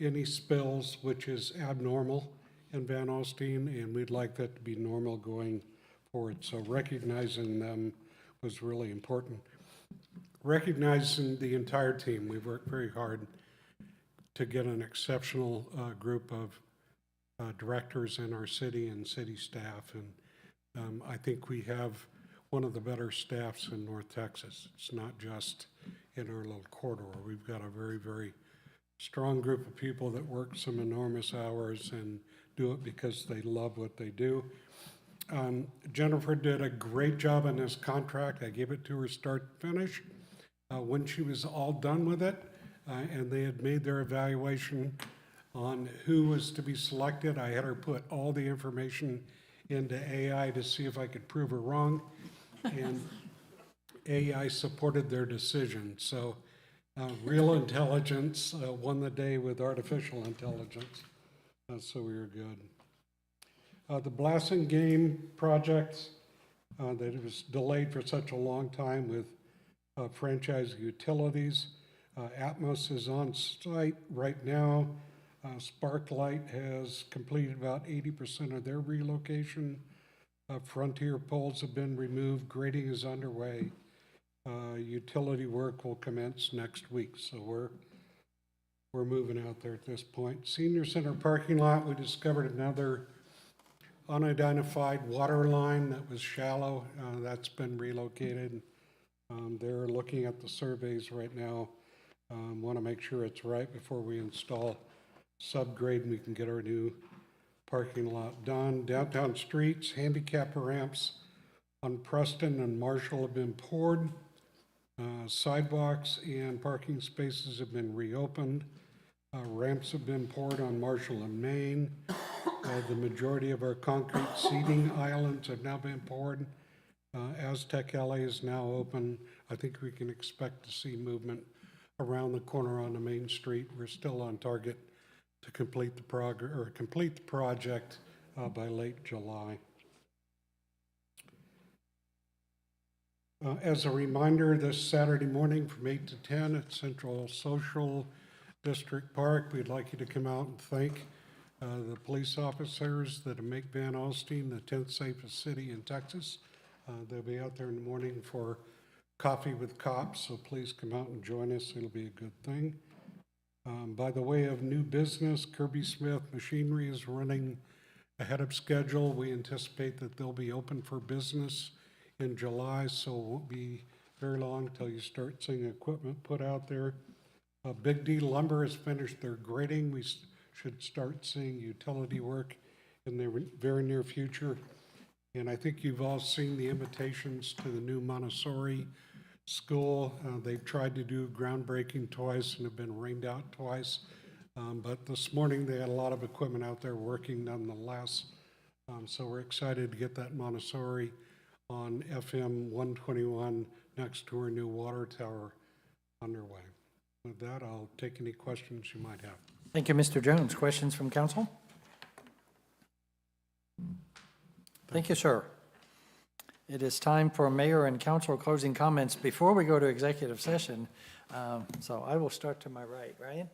any spills, which is abnormal in Van Alstyne, and we'd like that to be normal going forward. So recognizing them was really important. Recognizing the entire team, we've worked very hard to get an exceptional group of directors in our city and city staff, and I think we have one of the better staffs in North Texas. It's not just in our little corridor. We've got a very, very strong group of people that work some enormous hours and do it because they love what they do. Jennifer did a great job on this contract. I gave it to her start to finish. When she was all done with it, and they had made their evaluation on who was to be selected, I had her put all the information into AI to see if I could prove her wrong. And AI supported their decision. So real intelligence won the day with artificial intelligence. So we were good. The Blasting Game project that was delayed for such a long time with franchise utilities. Atmos is on site right now. Sparklight has completed about 80% of their relocation. Frontier poles have been removed. Grading is underway. Utility work will commence next week, so we're moving out there at this point. Senior Center parking lot, we discovered another unidentified water line that was shallow. That's been relocated. They're looking at the surveys right now. Want to make sure it's right before we install subgrade and we can get our new parking lot done. Downtown streets, handicap ramps on Preston and Marshall have been poured. Sidewalks and parking spaces have been reopened. Ramps have been poured on Marshall and Main. The majority of our concrete seating islands have now been poured. Aztec Alley is now open. I think we can expect to see movement around the corner on the main street. We're still on target to complete the project by late July. As a reminder, this Saturday morning from 8 to 10 at Central Social District Park, we'd like you to come out and thank the police officers that make Van Alstyne the 10th safest city in Texas. They'll be out there in the morning for Coffee with Cops, so please come out and join us. It'll be a good thing. By the way of new business, Kirby Smith Machinery is running ahead of schedule. We anticipate that they'll be open for business in July, so it won't be very long until you start seeing equipment put out there. Big D Lumber has finished their grading. We should start seeing utility work in the very near future. And I think you've all seen the invitations to the new Montessori school. They've tried to do groundbreaking twice and have been rained out twice. But this morning they had a lot of equipment out there working nonetheless. So we're excited to get that Montessori on FM 121 next to our new water tower underway. With that, I'll take any questions you might have. Thank you, Mr. Jones. Questions from council? Thank you, sir. It is time for mayor and council closing comments before we go to executive session. So I will start to my right. Ryan?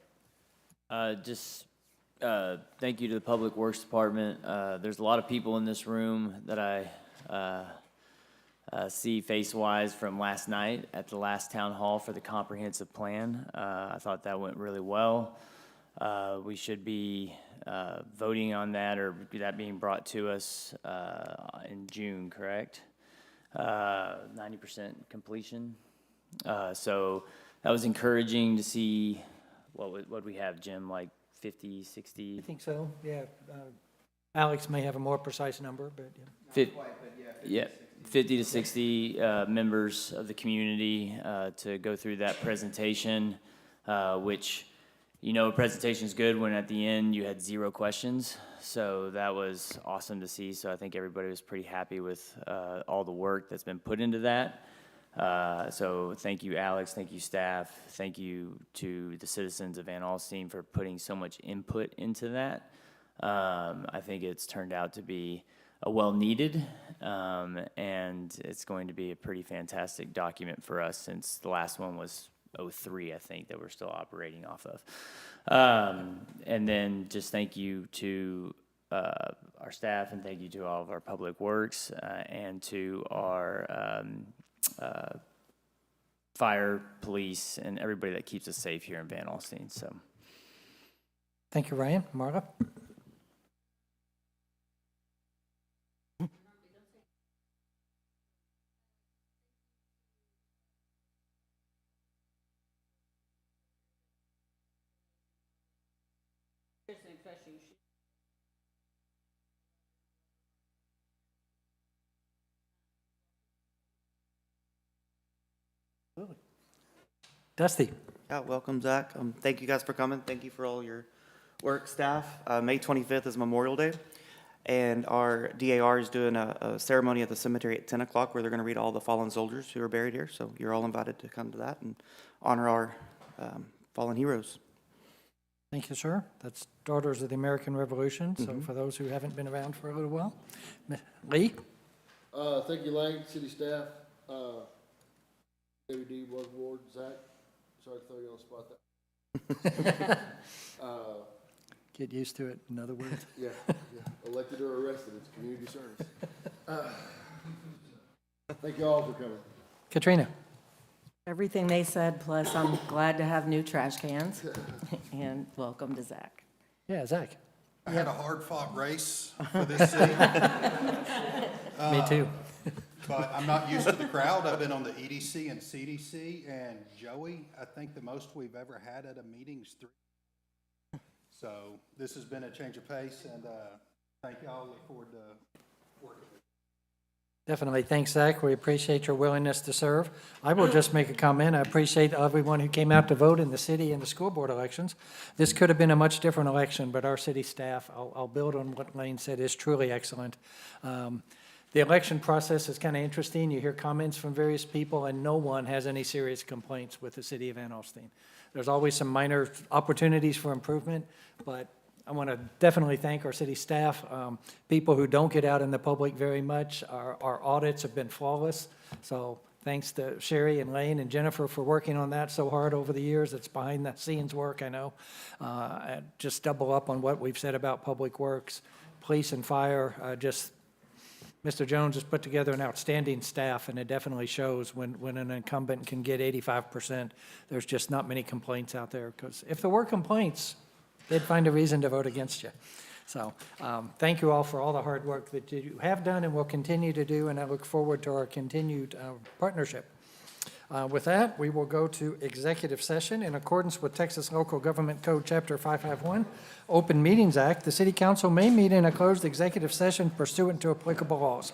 Thank you to the Public Works Department. There's a lot of people in this room that I see face-wise from last night at the last town hall for the comprehensive plan. I thought that went really well. We should be voting on that, or that being brought to us in June, correct? 90% completion. So that was encouraging to see. What we have, Jim, like 50, 60? I think so, yeah. Alex may have a more precise number, but yeah. 50 to 60 members of the community to go through that presentation, which, you know, a presentation is good when at the end you had 0 questions. So that was awesome to see. So I think everybody was pretty happy with all the work that's been put into that. So thank you, Alex. Thank you, staff. Thank you to the citizens of Van Alstyne for putting so much input into that. I think it's turned out to be a well-needed, and it's going to be a pretty fantastic document for us, since the last one was 03, I think, that we're still operating off of. And then just thank you to our staff, and thank you to all of our public works, and to our fire, police, and everybody that keeps us safe here in Van Alstyne. So, thank you, Ryan. Marla? Just an expression, you should. Dusty? Yeah, welcome, Zach. Thank you guys for coming. Thank you for all your work, staff. May 25th is Memorial Day, and our DAR is doing a ceremony at the cemetery at 10 o'clock where they're going to read all the fallen soldiers who are buried here. So you're all invited to come to that and honor our fallen heroes. Thank you, sir. That's Daughters of the American Revolution, so for those who haven't been around for a little while. Lee? Thank you, Lane, city staff, WD, Ward Ward, Zach. Sorry to throw you on the spot there. Get used to it, in other words. Yeah, elected or arrested, it's community service. Thank you all for coming. Katrina? Everything they said, plus I'm glad to have new trash cans. And welcome to Zach. Yeah, Zach? I had a hard-fought race for this city. Me too. But I'm not used to the crowd. I've been on the EDC and CDC, and Joey, I think the most we've ever had at a meeting is 3. So this has been a change of pace, and thank y'all. Look forward to working with you. Definitely. Thanks, Zach. We appreciate your willingness to serve. I will just make a comment. I appreciate everyone who came out to vote in the city and the school board elections. This could have been a much different election, but our city staff, I'll build on what Lane said, is truly excellent. The election process is kind of interesting. You hear comments from various people, and no one has any serious complaints with the city of Van Alstyne. There's always some minor opportunities for improvement, but I want to definitely thank our city staff, people who don't get out in the public very much. Our audits have been flawless, so thanks to Sherry and Lane and Jennifer for working on that so hard over the years. It's behind the scenes work, I know. Just double up on what we've said about public works, police and fire. Mr. Jones has put together an outstanding staff, and it definitely shows when an incumbent can get 85%. There's just not many complaints out there, because if there were complaints, they'd find a reason to vote against you. So thank you all for all the hard work that you have done and will continue to do, and I look forward to our continued partnership. With that, we will go to executive session. In accordance with Texas Local Government Code, Chapter 551, Open Meetings Act, the City Council may meet in a closed executive session pursuant to applicable laws.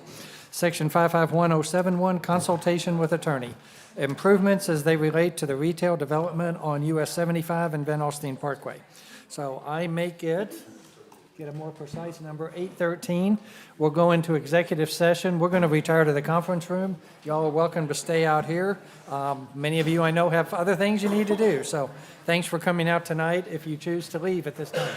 Section 551071, consultation with attorney. Improvements as they relate to the retail development on US 75 and Van Alstyne Parkway. So I make it, get a more precise number, 8:13. We'll go into executive session. We're going to retire to the conference room. Y'all are welcome to stay out here. Many of you I know have other things you need to do. So thanks for coming out tonight if you choose to leave at this time.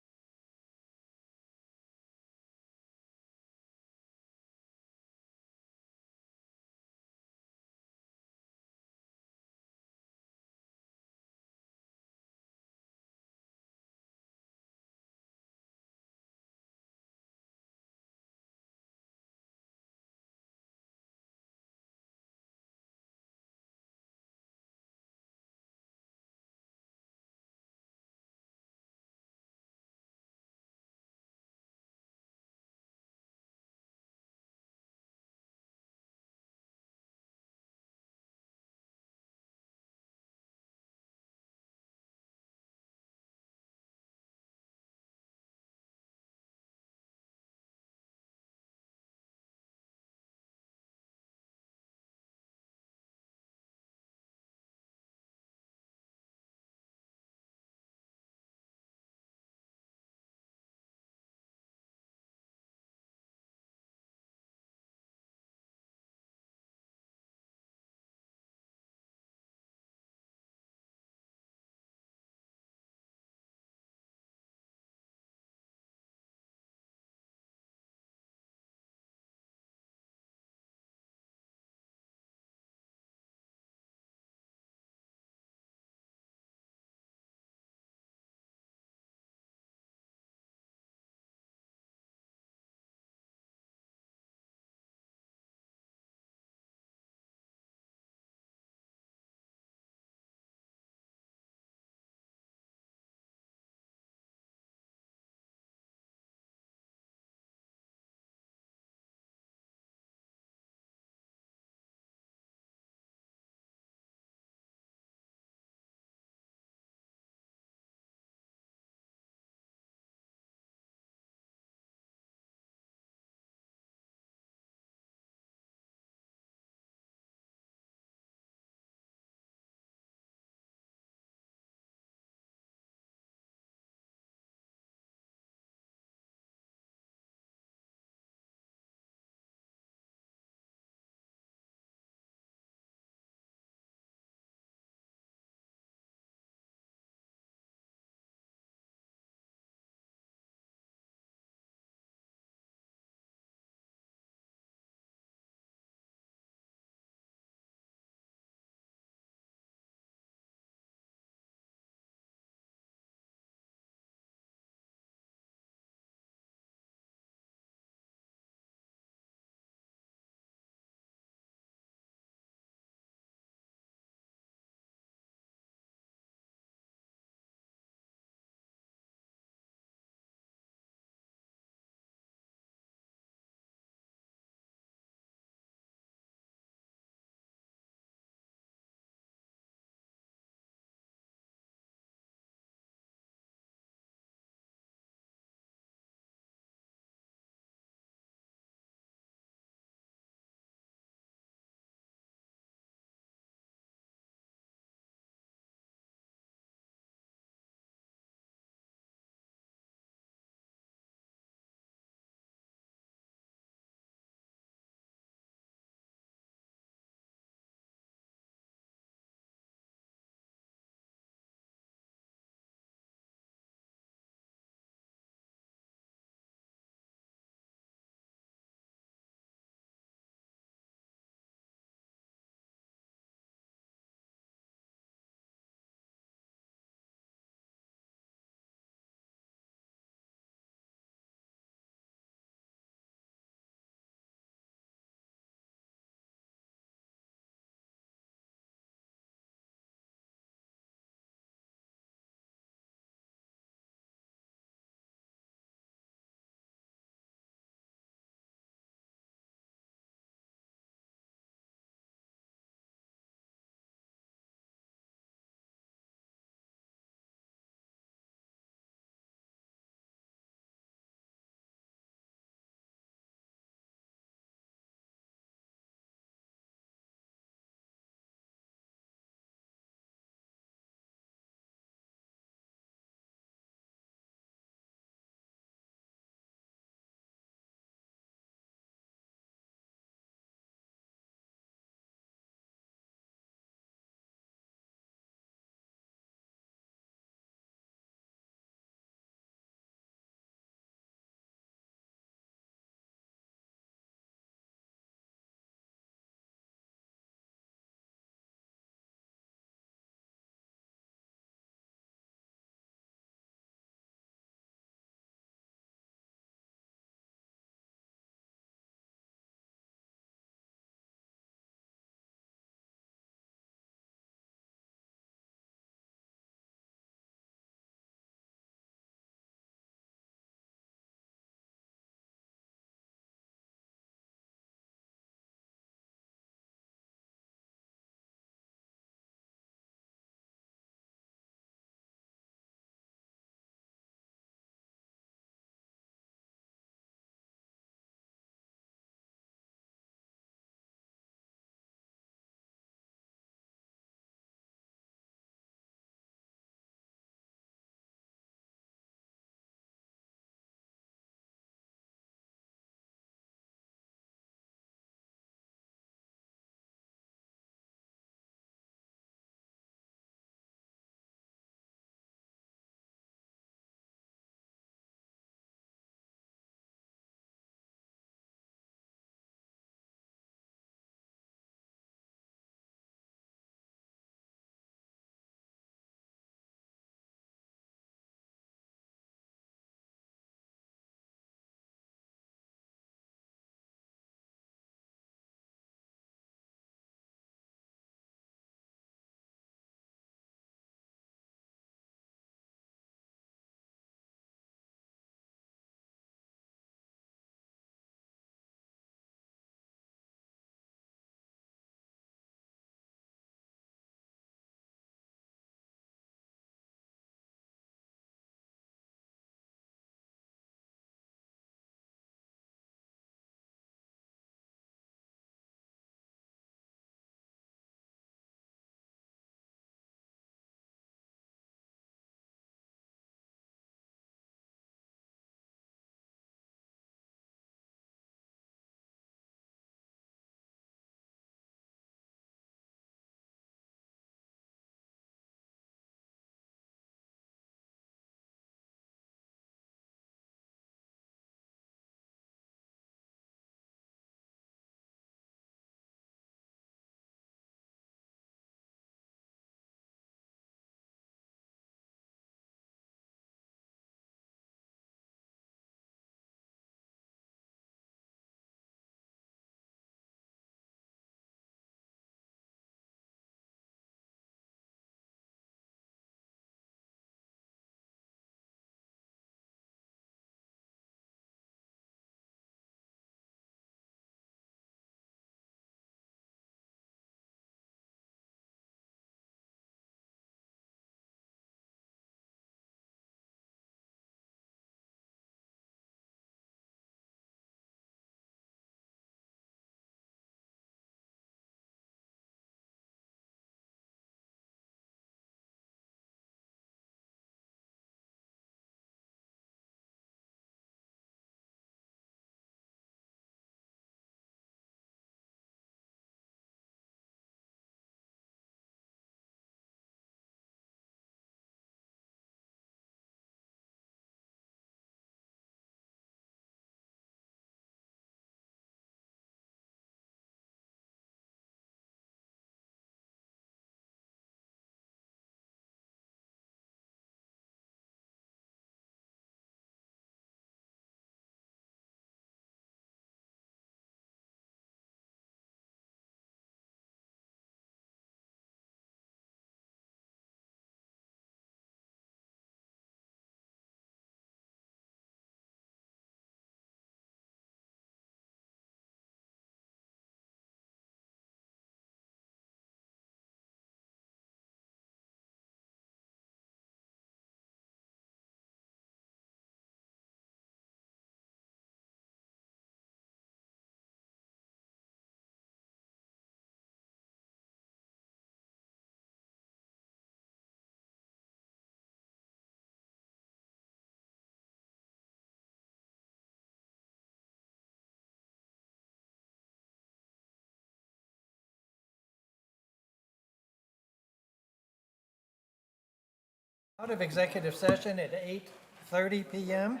Out of executive session at 8:30 PM.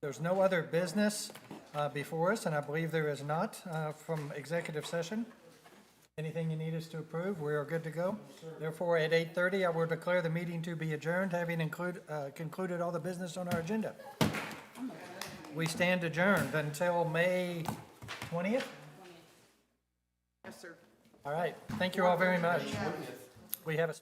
There's no other business before us, and I believe there is not from executive session. Anything you need us to approve, we are good to go. Therefore, at 8:30, I will declare the meeting to be adjourned, having concluded all the business on our agenda. We stand adjourned until May 20th? Yes, sir. All right, thank you all very much. We have a